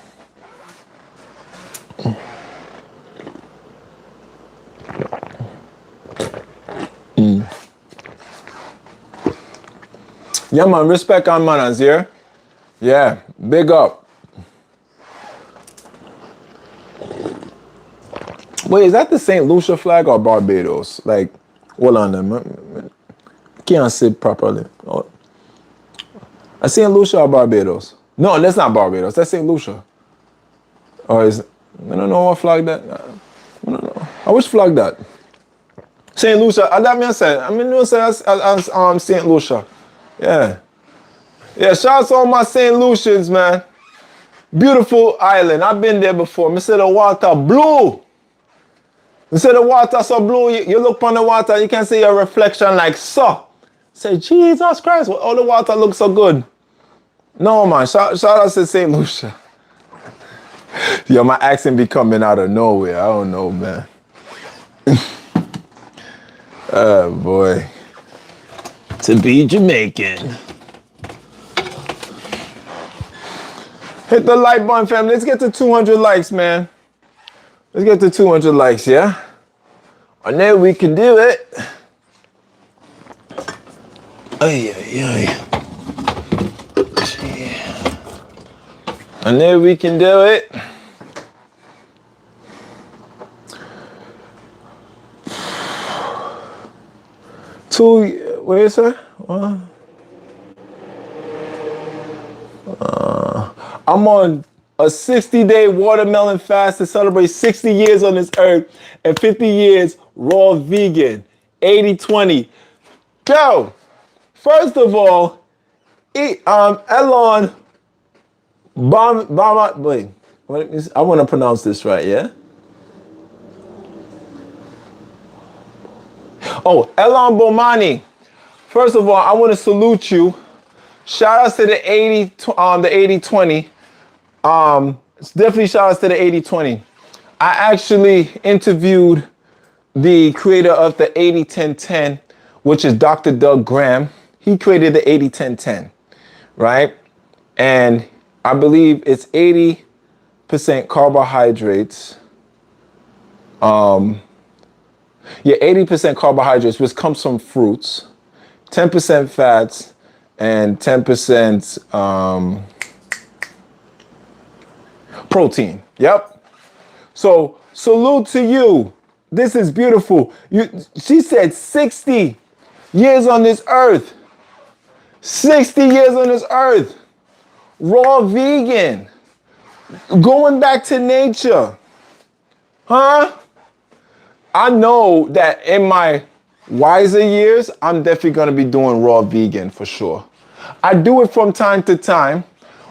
S1: Yeah, man, respect on manners, yeah? Yeah, big up. Wait, is that the St. Lucia flag or Barbados? Like, hold on them. Can't sit properly. Oh. St. Lucia or Barbados? No, that's not Barbados. That's St. Lucia. Or is, I don't know what flag that. I don't know. I wish flag that. St. Lucia. That means I mean, no say St. Lucia. Yeah. Yeah, shout out to all my St. Lucians, man. Beautiful island. I've been there before. Me say the water blue. You see the water so blue, you look upon the water, you can see your reflection like so. Say, Jesus Christ, all the water looks so good. No, man, shout out to St. Lucia. Yo, my accent be coming out of nowhere. I don't know, man. Oh, boy. To be Jamaican. Hit the like button, family. Let's get to 200 likes, man. Let's get to 200 likes, yeah? I know we can do it. Ay, ay, ay. I know we can do it. What is that? I'm on a 60-day watermelon fast to celebrate 60 years on this earth and 50 years raw vegan, 80-20. Yo, first of all, Elon wait, I want to pronounce this right, yeah? Oh, Elon Bomani. First of all, I want to salute you. Shout outs to the 80-20. Definitely shout outs to the 80-20. I actually interviewed the creator of the 80-10-10, which is Dr. Doug Graham. He created the 80-10-10, right? And I believe it's 80% carbohydrates. 80% carbohydrates, which comes from fruits, 10% fats, and 10% protein. Yep. So salute to you. This is beautiful. She said 60 years on this earth. 60 years on this earth. Raw vegan. Going back to nature. Huh? I know that in my wiser years, I'm definitely going to be doing raw vegan for sure. I do it from time to time,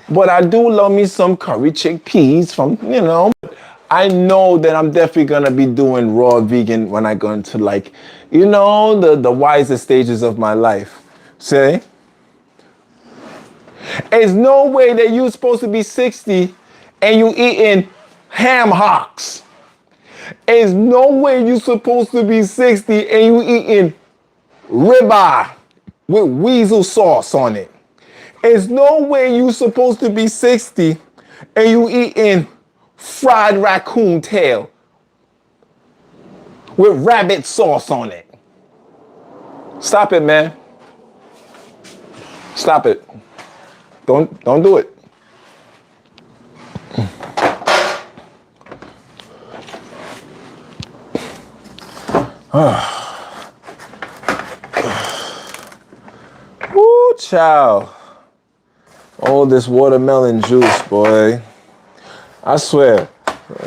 S1: but I do love me some curry chickpeas I know that I'm definitely going to be doing raw vegan when I go into the wiser stages of my life. See? There's no way that you're supposed to be 60 and you eating ham hocks. There's no way you're supposed to be 60 and you eating ribeye with weasel sauce on it. There's no way you're supposed to be 60 and you eating fried raccoon tail with rabbit sauce on it. Stop it, man. Stop it. Don't do it. Woo, child. Oh, this watermelon juice, boy. I swear.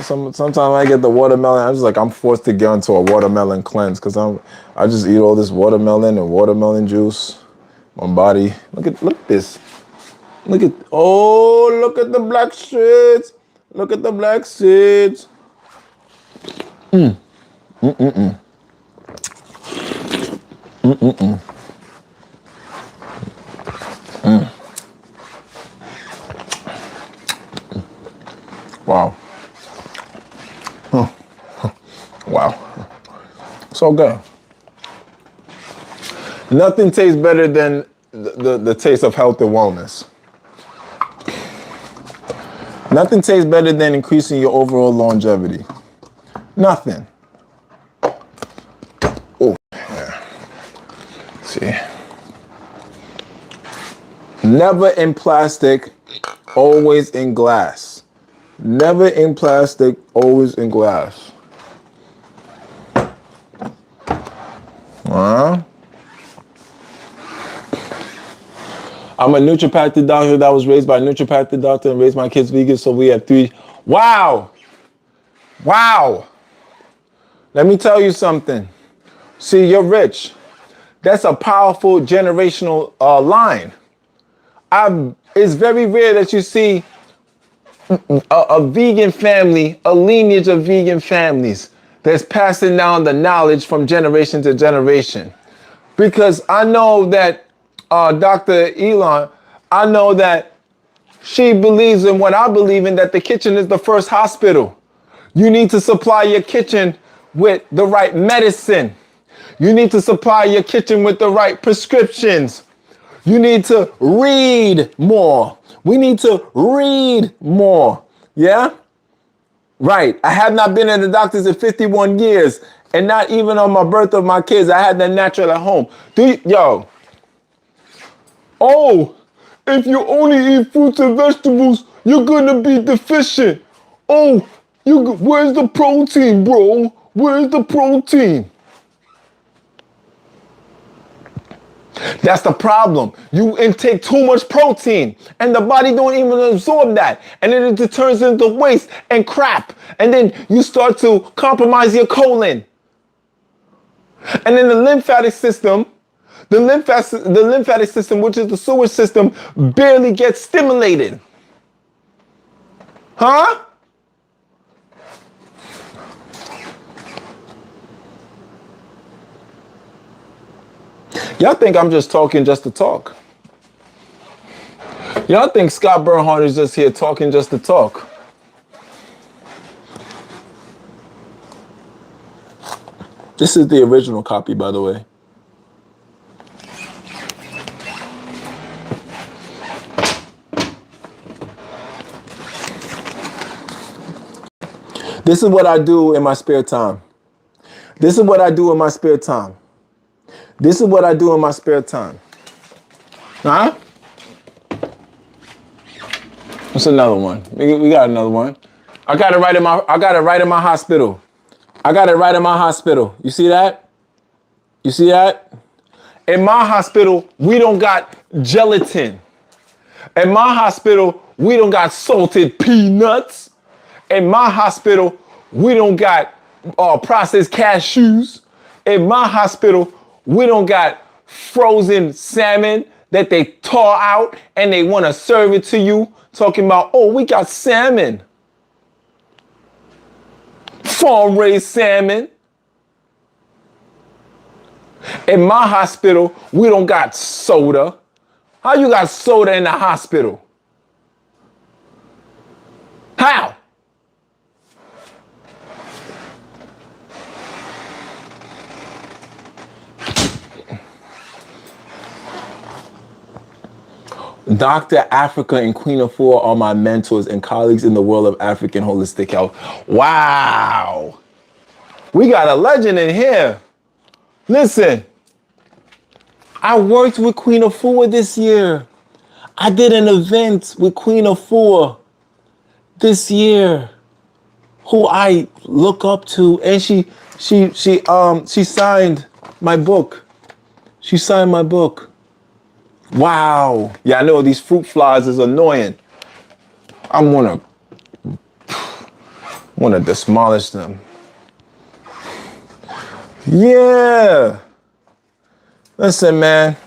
S1: Sometimes I get the watermelon, I'm forced to get into a watermelon cleanse because I just eat all this watermelon and watermelon juice. My body. Look at this. Look at the black seeds. Look at the black seeds. Wow. Wow. So good. Nothing tastes better than the taste of health and wellness. Nothing tastes better than increasing your overall longevity. Nothing. Oh, yeah. See. Never in plastic, always in glass. Never in plastic, always in glass. I'm a naturopathic doctor that was raised by a naturopathic doctor and raised my kids vegan, so we have 3. Wow. Wow. Let me tell you something. See, you're rich. That's a powerful generational line. It's very rare that you see a vegan family, a lineage of vegan families that's passing down the knowledge from generation to generation. Because I know that Dr. Elon, I know that she believes in what I believe in, that the kitchen is the first hospital. You need to supply your kitchen with the right medicine. You need to supply your kitchen with the right prescriptions. You need to read more. We need to read more. Yeah? Right. I have not been at the doctor's in 51 years. And not even on my birth of my kids. I had that natural at home. Yo. Oh, if you only eat fruits and vegetables, you're gonna be deficient. Oh, where's the protein, bro? Where's the protein? That's the problem. You intake too much protein and the body don't even absorb that. And then it turns into waste and crap. And then you start to compromise your colon. And then the lymphatic system, which is the sewage system, barely gets stimulated. Huh? Y'all think I'm just talking just to talk. Y'all think Scott Bernhardt is just here talking just to talk. This is the original copy, by the way. This is what I do in my spare time. This is what I do in my spare time. This is what I do in my spare time. Huh? What's another one? We got another one. I got it right in my hospital. I got it right in my hospital. You see that? You see that? In my hospital, we don't got gelatin. In my hospital, we don't got salted peanuts. In my hospital, we don't got processed cashews. In my hospital, we don't got frozen salmon that they thaw out and they want to serve it to you, talking about, oh, we got salmon. Farm-raised salmon. In my hospital, we don't got soda. How you got soda in the hospital? How? Dr. Africa and Queen of Four are my mentors and colleagues in the world of African holistic health. Wow. We got a legend in here. Listen, I worked with Queen of Four this year. I did an event with Queen of Four this year, who I look up to, and she signed my book. She signed my book. Wow. Yeah, I know these fruit flies is annoying. I wanna demolish them. Yeah. Listen, man.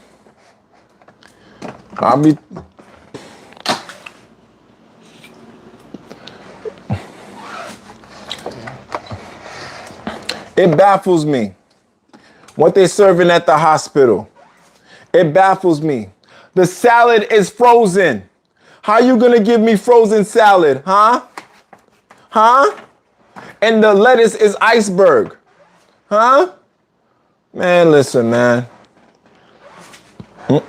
S1: It baffles me what they're serving at the hospital. It baffles me. The salad is frozen. How you gonna give me frozen salad, huh? Huh? And the lettuce is iceberg. Huh? Man, listen, man. You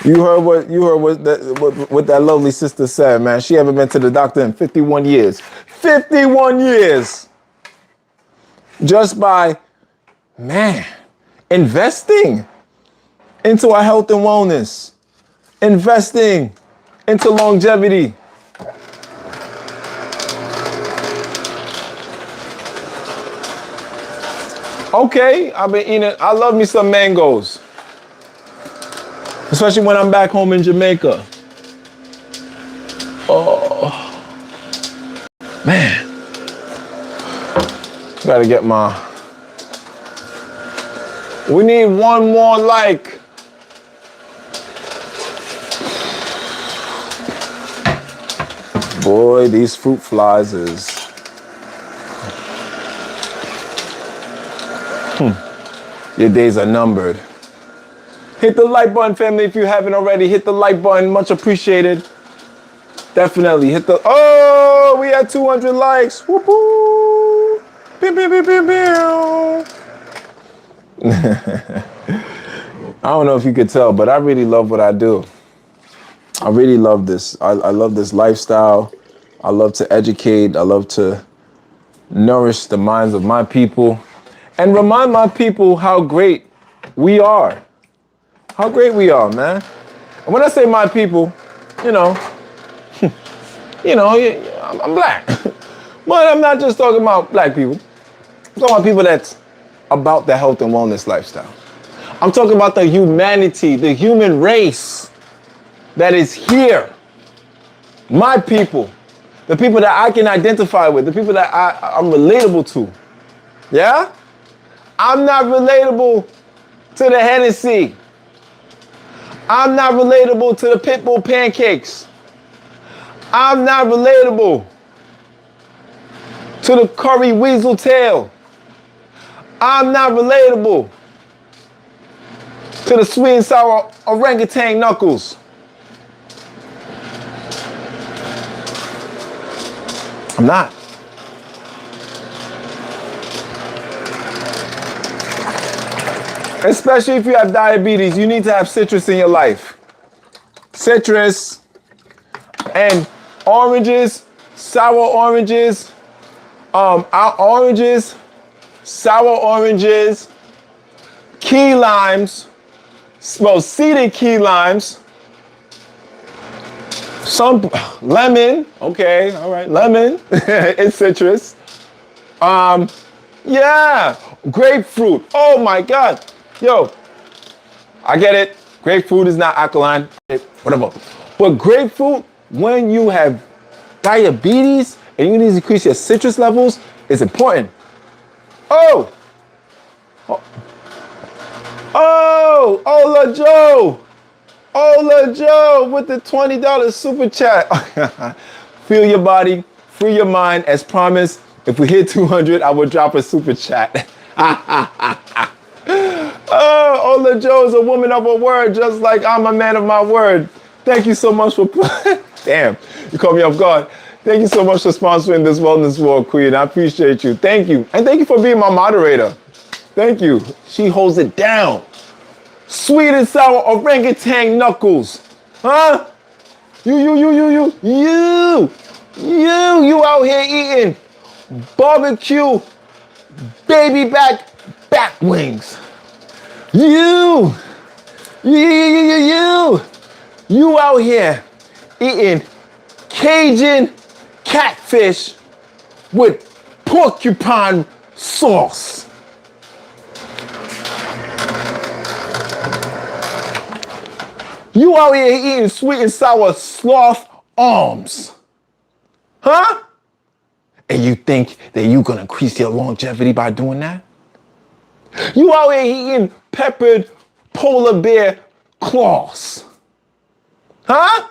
S1: heard what that lovely sister said, man. She haven't been to the doctor in 51 years. 51 years. Just by, man, investing into our health and wellness, investing into longevity. Okay, I've been eating, I love me some mangoes, especially when I'm back home in Jamaica. Oh, man. Gotta get we need one more like. Boy, these fruit flies is. Your days are numbered. Hit the like button, family, if you haven't already. Hit the like button, much appreciated. Definitely hit the, oh, we had 200 likes. Whoop-hoo. Pew, pew, pew, pew, pew. I don't know if you could tell, but I really love what I do. I really love this. I love this lifestyle. I love to educate. I love to nourish the minds of my people and remind my people how great we are. How great we are, man. And when I say my people, you know, I'm black. But I'm not just talking about black people. I'm talking about people that's about the health and wellness lifestyle. I'm talking about the humanity, the human race that is here. My people. The people that I can identify with. The people that I'm relatable to. Yeah? I'm not relatable to the Hennessy. I'm not relatable to the Pitbull pancakes. I'm not relatable to the curry weasel tail. I'm not relatable to the sweet and sour orangutan knuckles. I'm not. Especially if you have diabetes, you need to have citrus in your life. Citrus and oranges, sour oranges, oranges, sour oranges, key limes, well, seeded key limes, some lemon, okay, all right, lemon, it's citrus. Yeah, grapefruit, oh my God. Yo, I get it, grapefruit is not alkaline, whatever. But grapefruit, when you have diabetes and you need to increase your citrus levels, is important. Oh, Ola Joe. Ola Joe with the $20 super chat. Feel your body, free your mind. As promised, if we hit 200, I will drop a super chat. Oh, Ola Joe is a woman of her word, just like I'm a man of my word. Thank you so much for, damn, you caught me off guard. Thank you so much for sponsoring this Wellness World, Queen. I appreciate you. Thank you. And thank you for being my moderator. Thank you. She holds it down. Sweet and sour orangutan knuckles. Huh? You out here eating barbecue baby back wings. You out here eating Cajun catfish with porcupine sauce. You out here eating sweet and sour sloth arms. Huh? And you think that you're gonna increase your longevity by doing that? You out here eating peppered polar bear claws. Huh?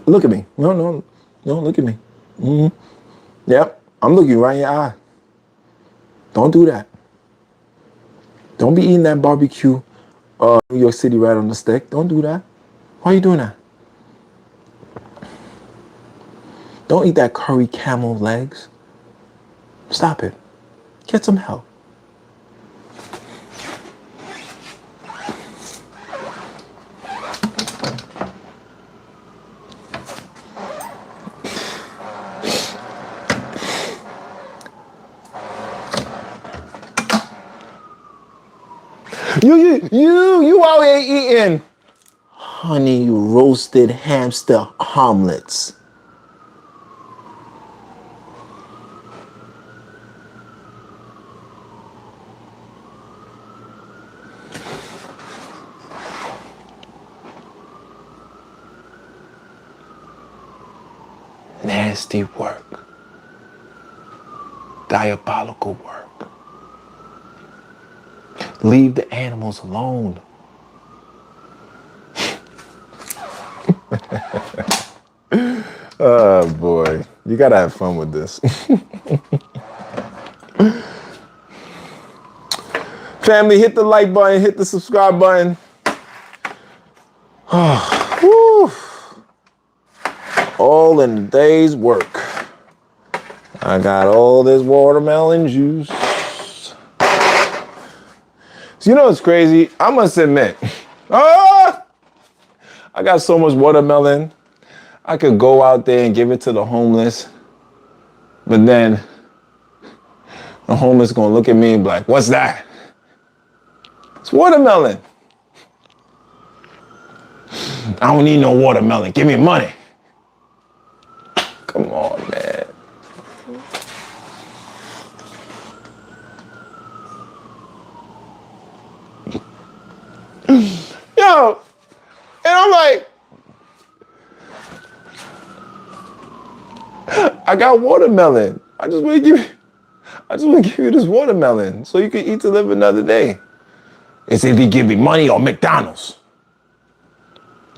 S1: Look at me. No, look at me. Mm-hmm. Yep, I'm looking right in your eye. Don't do that. Don't be eating that barbecue New York City right on the stick. Don't do that. Why are you doing that? Don't eat that curry camel legs. Stop it. Get some help. You out here eating honey roasted hamster omelets. Nasty work. Diabolical work. Leave the animals alone. Oh boy, you gotta have fun with this. Family, hit the like button, hit the subscribe button. Whew. All in a day's work. I got all this watermelon juice. So you know what's crazy? I must admit, I got so much watermelon. I could go out there and give it to the homeless. But then the homeless gonna look at me and be like, what's that? It's watermelon. I don't need no watermelon. Give me money. Come on, man. Yo, and I'm like, I got watermelon. I just want to give you this watermelon so you can eat to live another day. It's either give me money or McDonald's.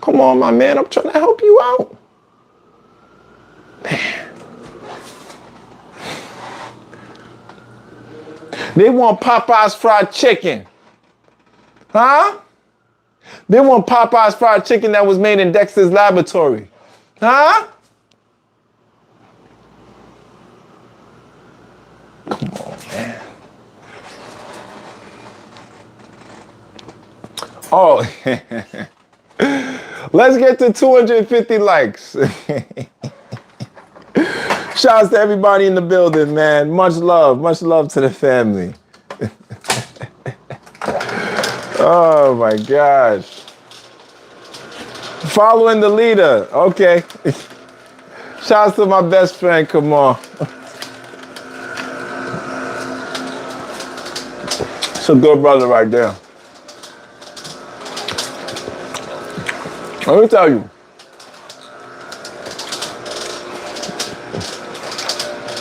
S1: Come on, my man. I'm trying to help you out. Man. They want Popeye's fried chicken. Huh? They want Popeye's fried chicken that was made in Dexter's laboratory. Huh? Come on, man. Oh, let's get to 250 likes. Shouts to everybody in the building, man. Much love to the family. Oh my gosh. Following the leader. Okay. Shouts to my best friend, come on. It's a good brother right there. Let me tell you.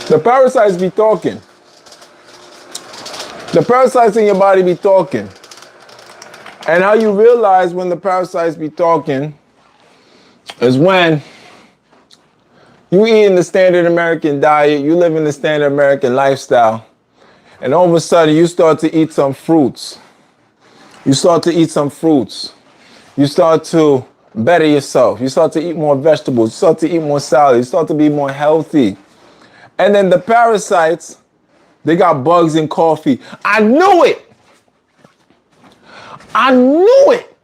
S1: The parasites be talking. The parasites in your body be talking. And how you realize when the parasites be talking is when you eating the standard American diet, you live in the standard American lifestyle, and all of a sudden you start to eat some fruits. You start to eat some fruits. You start to better yourself. You start to eat more vegetables. You start to eat more salad. You start to be more healthy. And then the parasites, they got bugs in coffee. I knew it. I knew it.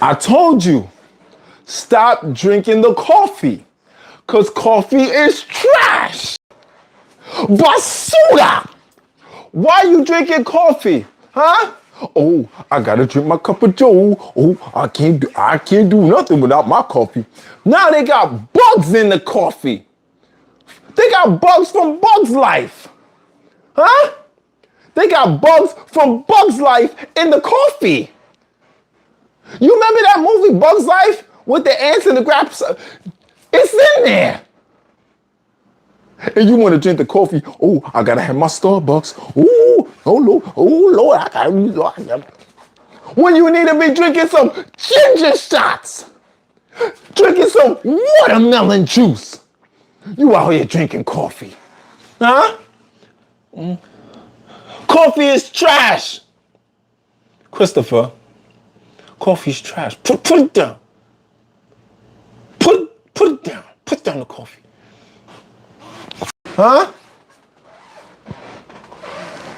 S1: I told you, stop drinking the coffee, because coffee is trash. Basura! Why are you drinking coffee? Huh? Oh, I gotta drink my cup of joe. Oh, I can't do nothing without my coffee. Now they got bugs in the coffee. They got bugs from Bug's Life. Huh? They got bugs from Bug's Life in the coffee. You remember that movie Bug's Life with the ants and the grabs? It's in there. And you want to drink the coffee? Oh, I gotta have my Starbucks. Oh Lord, I gotta. When you need to be drinking some ginger shots, drinking some watermelon juice, you out here drinking coffee, huh? Coffee is trash, Christopher. Coffee's trash. Put it down. Put it down. Put down the coffee. Huh?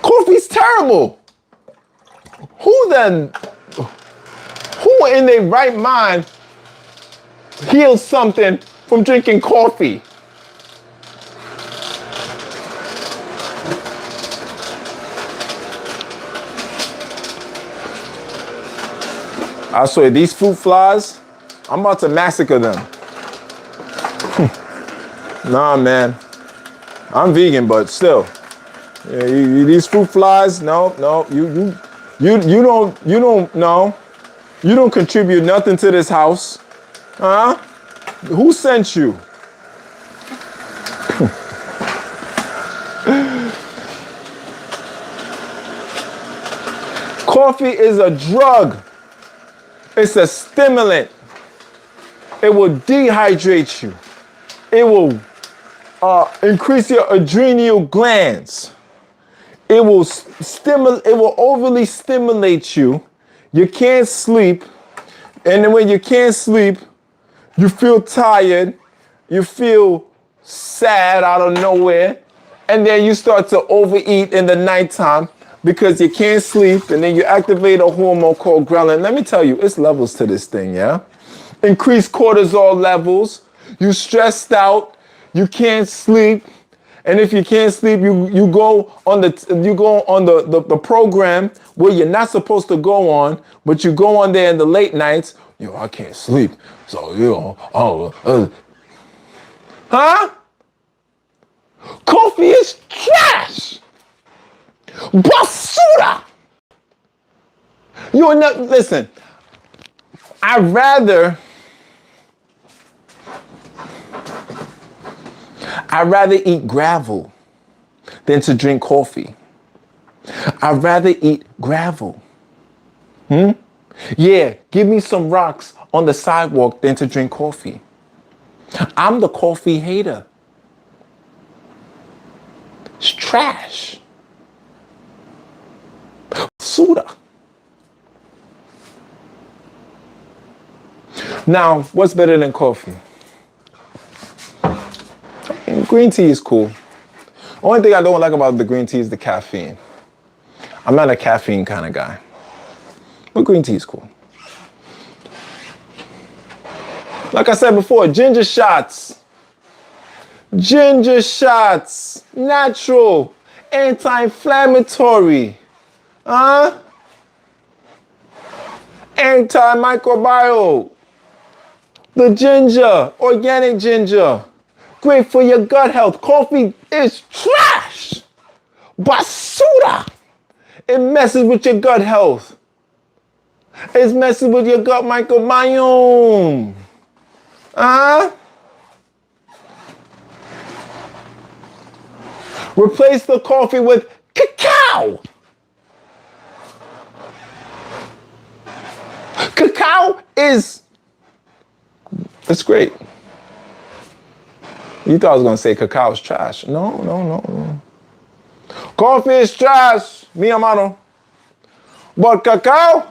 S1: Coffee's terrible. Who in their right mind heals something from drinking coffee? I swear, these fruit flies, I'm about to massacre them. Nah, man. I'm vegan, but still. Yeah, these fruit flies, no, you don't contribute nothing to this house. Huh? Who sent you? Coffee is a drug. It's a stimulant. It will dehydrate you. It will increase your adrenal glands. It will stimulate. It will overly stimulate you. You can't sleep, and then when you can't sleep, you feel tired. You feel sad out of nowhere, and then you start to overeat in the nighttime because you can't sleep, and then you activate a hormone called ghrelin. Let me tell you, it's levels to this thing, yeah? Increased cortisol levels. You stressed out. You can't sleep. And if you can't sleep, you go on the program where you're not supposed to go on, but you go on there in the late nights. I can't sleep. So, huh? Coffee is trash. Basura. You're not, listen, I'd rather eat gravel than to drink coffee. I'd rather eat gravel. Yeah, give me some rocks on the sidewalk than to drink coffee. I'm the coffee hater. It's trash. Soda. Now, what's better than coffee? Green tea is cool. Only thing I don't like about the green tea is the caffeine. I'm not a caffeine kind of guy. But green tea is cool. Like I said before, ginger shots. Ginger shots. Natural. Anti-inflammatory. Antimicrobial. The ginger. Organic ginger. Great for your gut health. Coffee is trash. Basura. It messes with your gut health. It's messing with your gut microbiome. Replace the coffee with cacao. Cacao it's great. You thought I was going to say cacao is trash. No. Coffee is trash, mi hermano. But cacao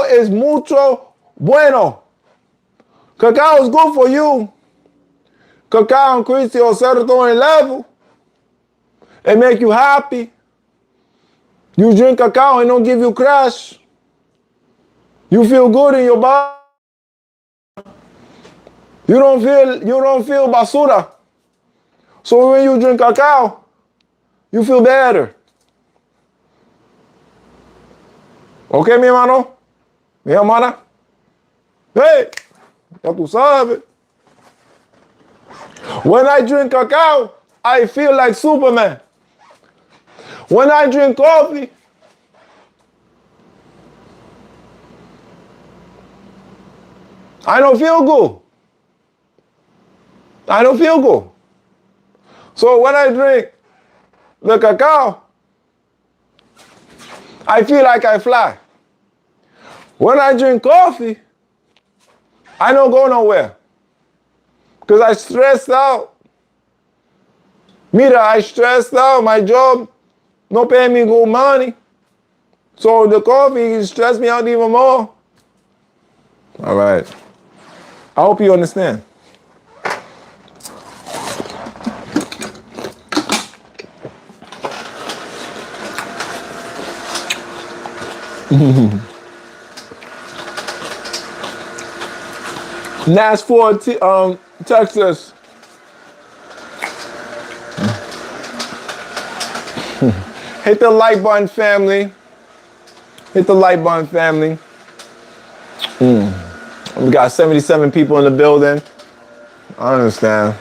S1: is mucho bueno. Cacao is good for you. Cacao increases your serotonin level. It make you happy. You drink cacao and don't give you crash. You feel good in your body. You don't feel basura. So when you drink cacao, you feel better. Okay, mi hermano? Mi hermana? Hey, ya tú sabes. When I drink cacao, I feel like Superman. When I drink coffee, I don't feel good. So when I drink the cacao, I feel like I fly. When I drink coffee, I don't go nowhere. Because I stressed out. I stressed out. My job no pay me good money. So the coffee stressed me out even more. All right. I hope you understand. Nashville, Texas. Hit the like button, family. Hit the like button, family. We got 77 people in the building. I understand.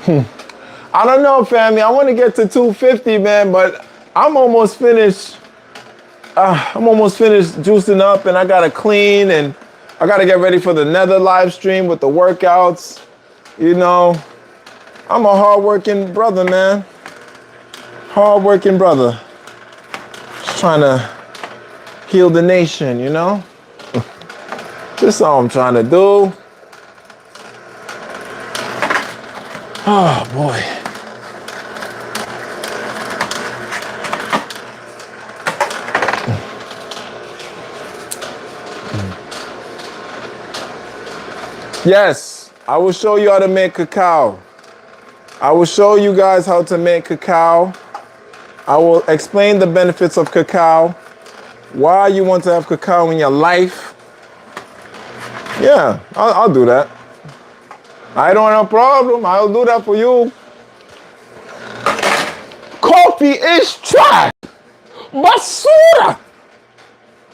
S1: I don't know, family. I want to get to 250, man, but I'm almost finished. Juicing up, and I gotta clean, and I gotta get ready for the nether live stream with the workouts. You know, I'm a hardworking brother, man. Hardworking brother. Just trying to heal the nation, you know? That's all I'm trying to do. Oh boy. Yes, I will show you how to make cacao. I will show you guys how to make cacao. I will explain the benefits of cacao, why you want to have cacao in your life. Yeah, I'll do that. I don't have a problem. I'll do that for you. Coffee is trash. Basura.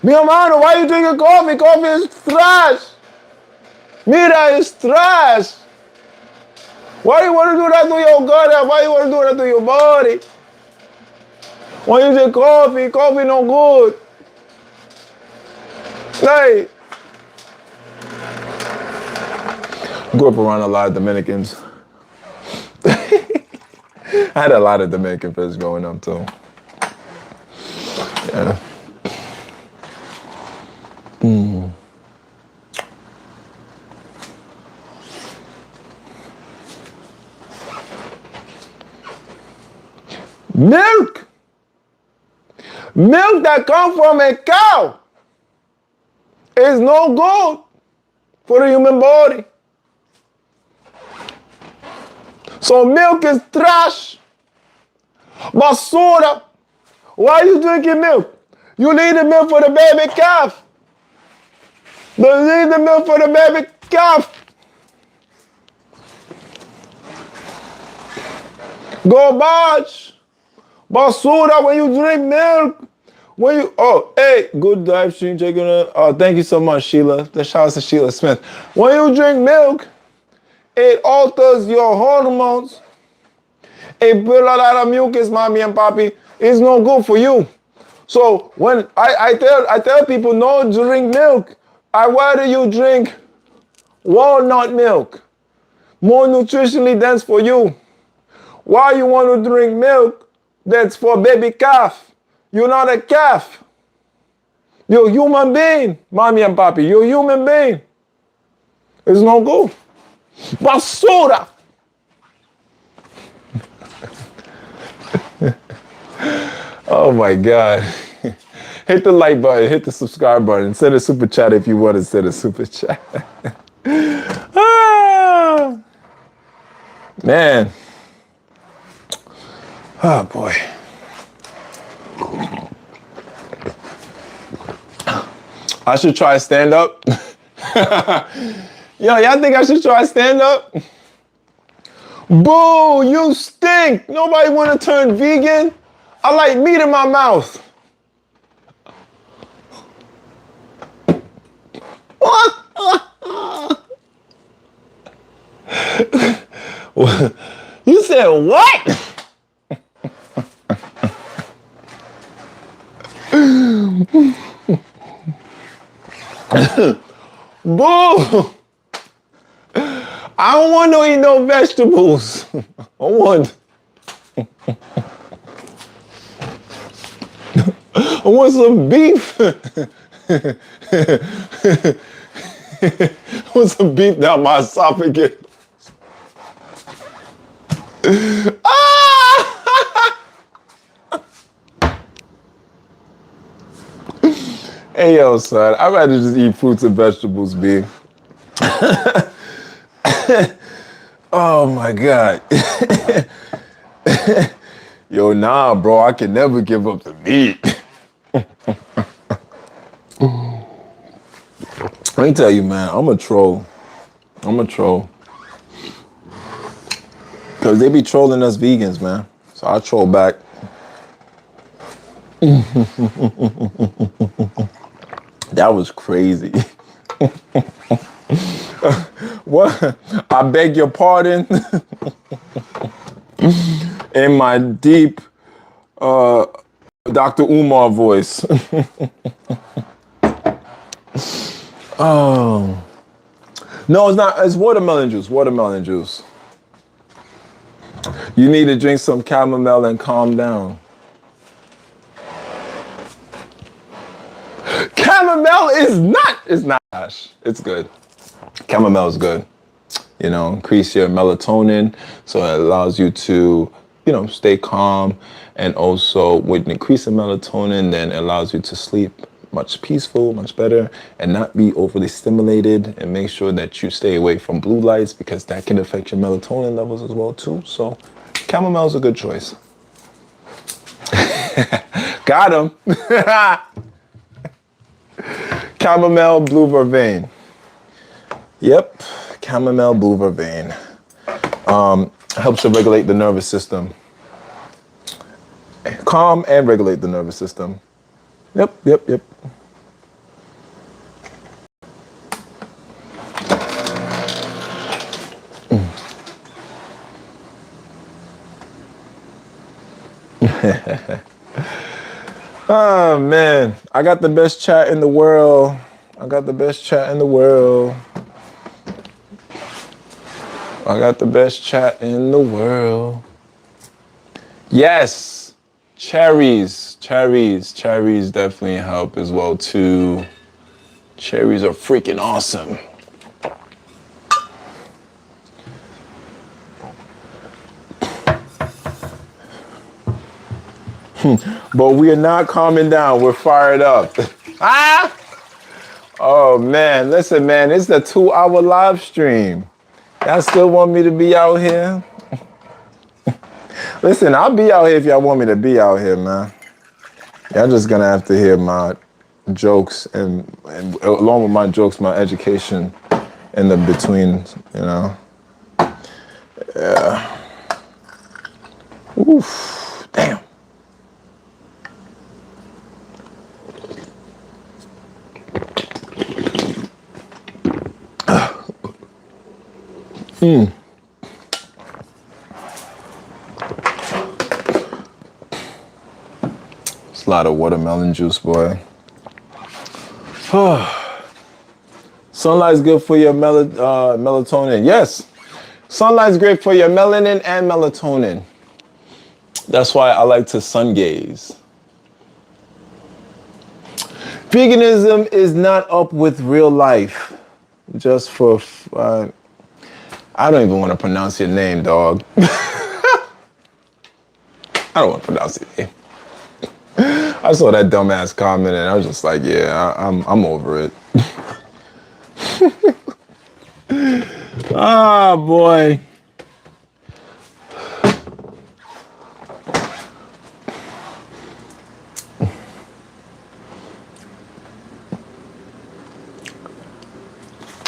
S1: Mi hermano, why you drinking coffee? Coffee is trash. Mira, it's trash. Why do you want to do that to your gut? Why you want to do that to your body? When you drink coffee, coffee no good. Hey. Grew up around a lot of Dominicans. I had a lot of Dominican friends growing up too. Yeah. Milk. Milk that comes from a cow is no good for the human body. So milk is trash. Basura. Why are you drinking milk? You need the milk for the baby calf. You need the milk for the baby calf. Garbage. Basura when you drink milk. When you, oh, hey, good dive stream chicken. Oh, thank you so much, Sheila. The shout out to Sheila Smith. When you drink milk, it alters your hormones. It builds a lot of mucus, mommy and papi. It's no good for you. So when I tell people no drink milk, I rather you drink walnut milk. More nutritionally dense for you. Why you want to drink milk that's for baby calf? You're not a calf. You're a human being, mommy and papi. You're a human being. It's no good. Basura. Oh my God. Hit the like button, hit the subscribe button, send a super chat if you want to send a super chat. Ah, man. Oh boy. I should try stand up. Yo, y'all think I should try stand up? Boo, you stink. Nobody want to turn vegan. I like meat in my mouth. You said what? Boo! I don't want to eat no vegetables. I want some beef. I want some beef down my esophagus. Ah! Hey, yo, son, I'd rather just eat fruits and vegetables, B. Oh, my God. Yo, nah, bro, I can never give up the meat. Let me tell you, man, I'm a troll. Because they be trolling us vegans, man. So I troll back. That was crazy. What? I beg your pardon. In my deep Dr. Umar voice. Oh. No, it's not. It's watermelon juice. You need to drink some chamomile and calm down. Chamomile is not. It's not. Gosh, it's good. Chamomile is good. increase your melatonin. So it allows you to, stay calm. And also with increasing melatonin, then it allows you to sleep much peaceful, much better, and not be overly stimulated, and make sure that you stay away from blue lights because that can affect your melatonin levels as well too. So chamomile is a good choice. Got him. Chamomile, blue vervain. Yep, chamomile, blue vervain. Helps to regulate the nervous system. Calm and regulate the nervous system. Yep. Oh man, I got the best chat in the world. I got the best chat in the world. Yes, cherries definitely help as well too. Cherries are freaking awesome. But we are not calming down. We're fired up. Oh man, listen, man, it's the 2-hour live stream. Y'all still want me to be out here? Listen, I'll be out here if y'all want me to be out here, man. Y'all just gonna have to hear my jokes and along with my jokes, my education in the between, Yeah. Oof, damn. It's a lot of watermelon juice, boy. Sunlight's good for your melatonin. Yes, sunlight's great for your melanin and melatonin. That's why I like to sun gaze. Veganism is not up with real life. Just for, I don't even want to pronounce your name, dog. I don't want to pronounce your name. I saw that dumbass comment and I was just like, yeah, I'm over it. Ah, boy.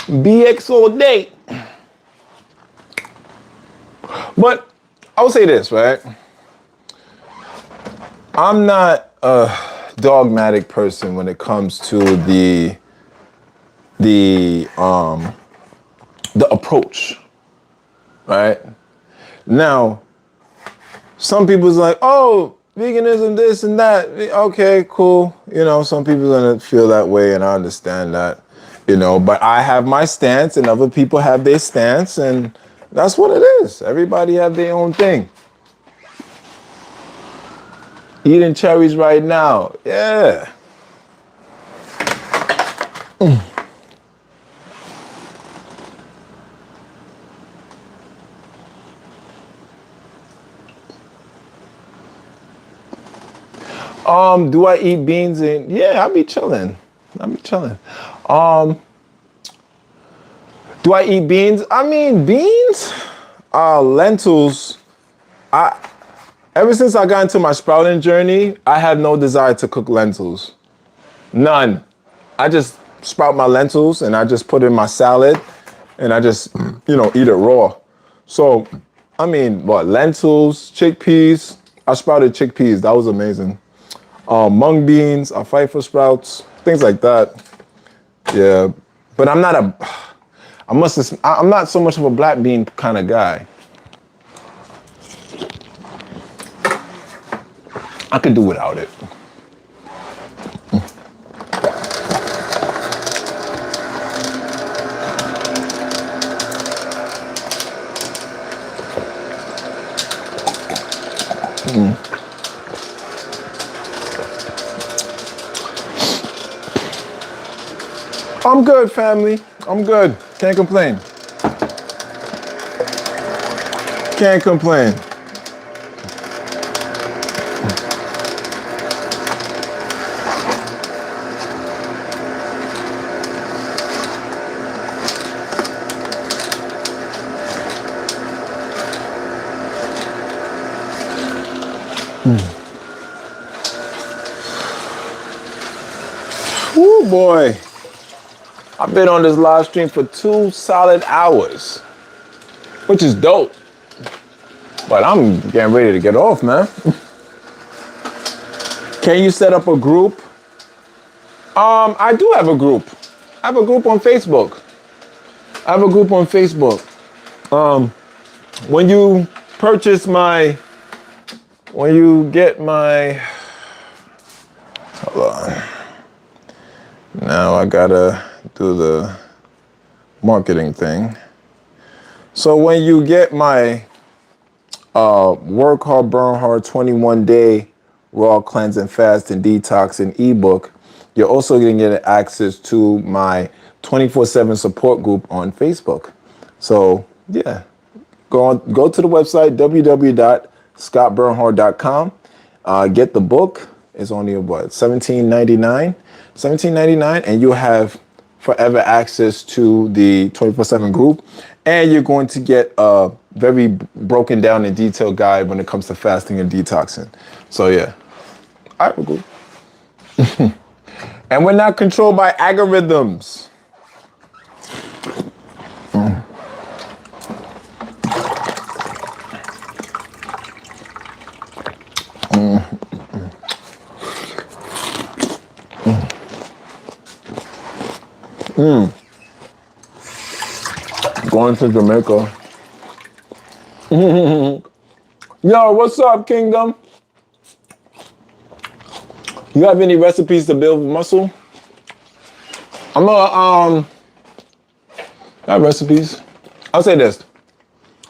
S1: BX all day. But I will say this, right? I'm not a dogmatic person when it comes to the approach, right? Now, some people's like, oh, veganism, this and that. Okay, cool. Some people are gonna feel that way, and I understand that. But I have my stance, and other people have their stance, and that's what it is. Everybody have their own thing. Eating cherries right now. Yeah. Do I eat beans? Yeah, I be chilling. Do I eat beans? I mean, beans, lentils. Ever since I got into my sprouting journey, I have no desire to cook lentils. None. I just sprout my lentils and I just put it in my salad and I just, eat it raw. So, I mean, lentils, chickpeas. I sprouted chickpeas. That was amazing. Mung beans, alfalfa sprouts, things like that. Yeah, but I'm not so much of a black bean kind of guy. I could do without it. I'm good, family. I'm good. Can't complain. Can't complain. Woo, boy. I've been on this live stream for 2 solid hours, which is dope. But I'm getting ready to get off, man. Can you set up a group? I do have a group. I have a group on Facebook. When you purchase when you get my, hold on. Now I gotta do the marketing thing. So when you get my Work Hard, Burn Hard 21-day raw cleanse and fast and detox and ebook, you're also going to get access to my 24/7 support group on Facebook. So yeah, go to the website www.scottbernhard.com. Get the book. It's only about $17.99, and you'll have forever access to the 24/7 group, and you're going to get a very broken down and detailed guide when it comes to fasting and detoxing. So yeah, I have a group. And we're not controlled by algorithms. Going to Jamaica. Yo, what's up, Kingdom? You have any recipes to build muscle? I have recipes. I'll say this.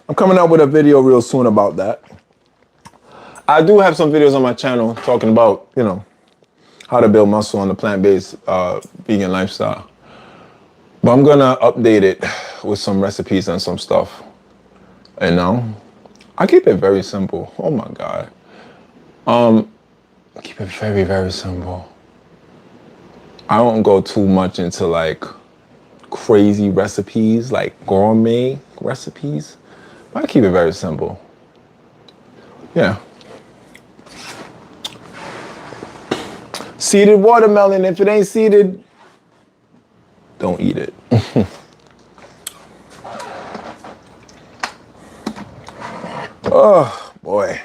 S1: I'm coming out with a video real soon about that. I do have some videos on my channel talking about, how to build muscle on the plant-based vegan lifestyle. But I'm gonna update it with some recipes and some stuff. I keep it very simple. Oh my God. I keep it very, very simple. I don't go too much into like crazy recipes, like gourmet recipes. I keep it very simple. Yeah. Seeded watermelon. If it ain't seeded, don't eat it. Oh, boy.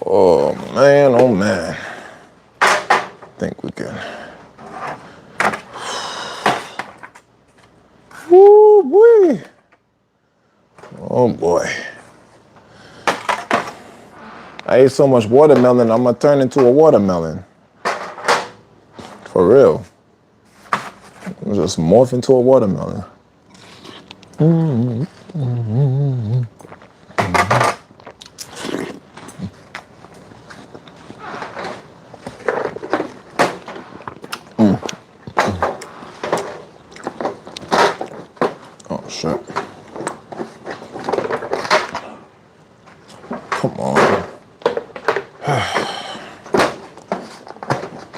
S1: Oh, man. Oh, man. I think we can. Woo, boy. Oh, boy. I ate so much watermelon, I'm going to turn into a watermelon. For real. I'll just morph into a watermelon. Oh, shit. Come on.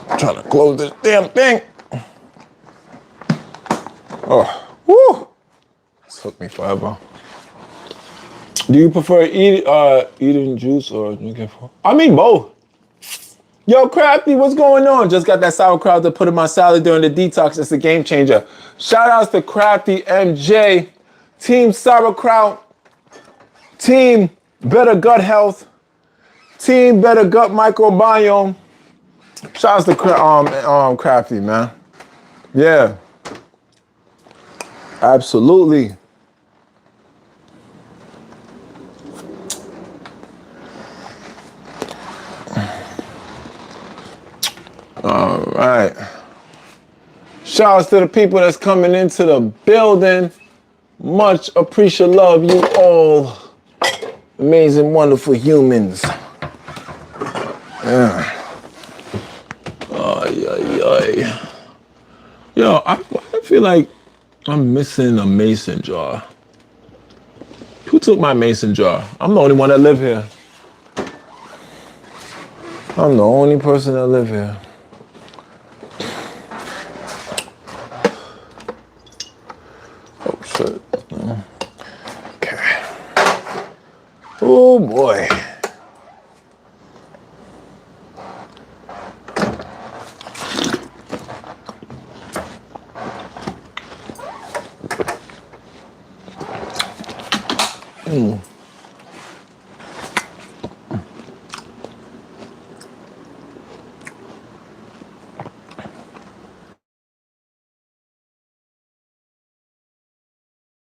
S1: I'm trying to close this damn thing. Oh, woo! This took me forever. Do you prefer eating juice or drinking? I mean both. Yo, Crafty, what's going on? Just got that sauerkraut to put in my salad during the detox. It's a game changer. Shout outs to Crafty, MJ, Team Sauerkraut, Team Better Gut Health, Team Better Gut Microbiome. Shout outs to Crafty, man. Yeah. Absolutely. All right. Shout outs to the people that's coming into the building. Much appreciate love you all. Amazing, wonderful humans. Yeah. Ay, ay, ay. Yo, I feel like I'm missing a mason jar. Who took my mason jar? I'm the only one that live here. I'm the only person that live here. Oh shit. Okay. Oh boy.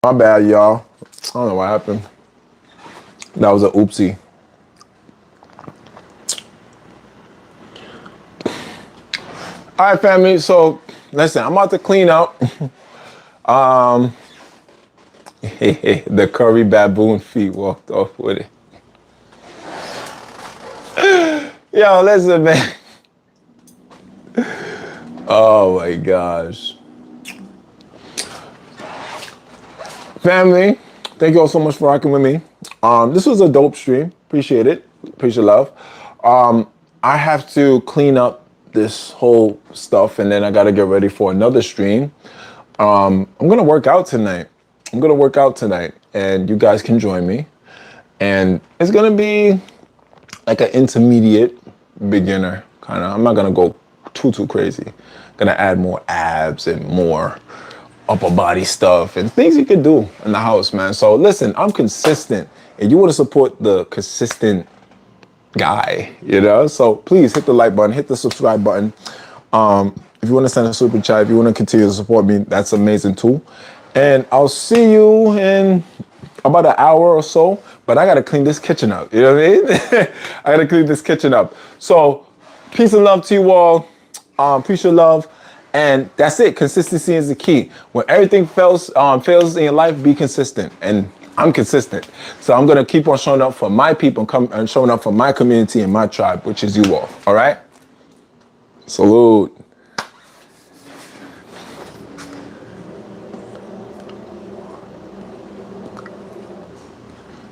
S1: My bad, y'all. I don't know what happened. That was a oopsie. All right, family. So listen, I'm about to clean up. The curry baboon feet walked off with it. Yo, listen, man. Oh my gosh. Family, thank you all so much for rocking with me. This was a dope stream. Appreciate it. Appreciate love. I have to clean up this whole stuff and then I gotta get ready for another stream. I'm gonna work out tonight. And you guys can join me. And it's gonna be like an intermediate beginner kind of. I'm not gonna go too crazy. Gonna add more abs and more upper body stuff and things you can do in the house, man. So listen, I'm consistent and you want to support the consistent guy, you know? So please hit the like button, hit the subscribe button. If you want to send a super chat, if you want to continue to support me, that's amazing too. And I'll see you in about an hour or so, but I got to clean this kitchen up. You know what I mean? I got to clean this kitchen up. So peace and love to you all. Peace and love. And that's it. Consistency is the key. When everything fails in your life, be consistent. And I'm consistent. So I'm going to keep on showing up for my people and showing up for my community and my tribe, which is you all. All right? Salute.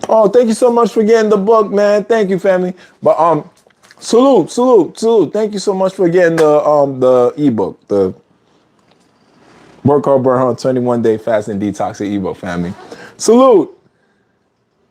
S1: Oh, thank you so much for getting the book, man. Thank you, family. But salute. Thank you so much for getting the ebook, the Work Hard, Burn Hard 21 Day Fast and Detox ebook, family. Salute.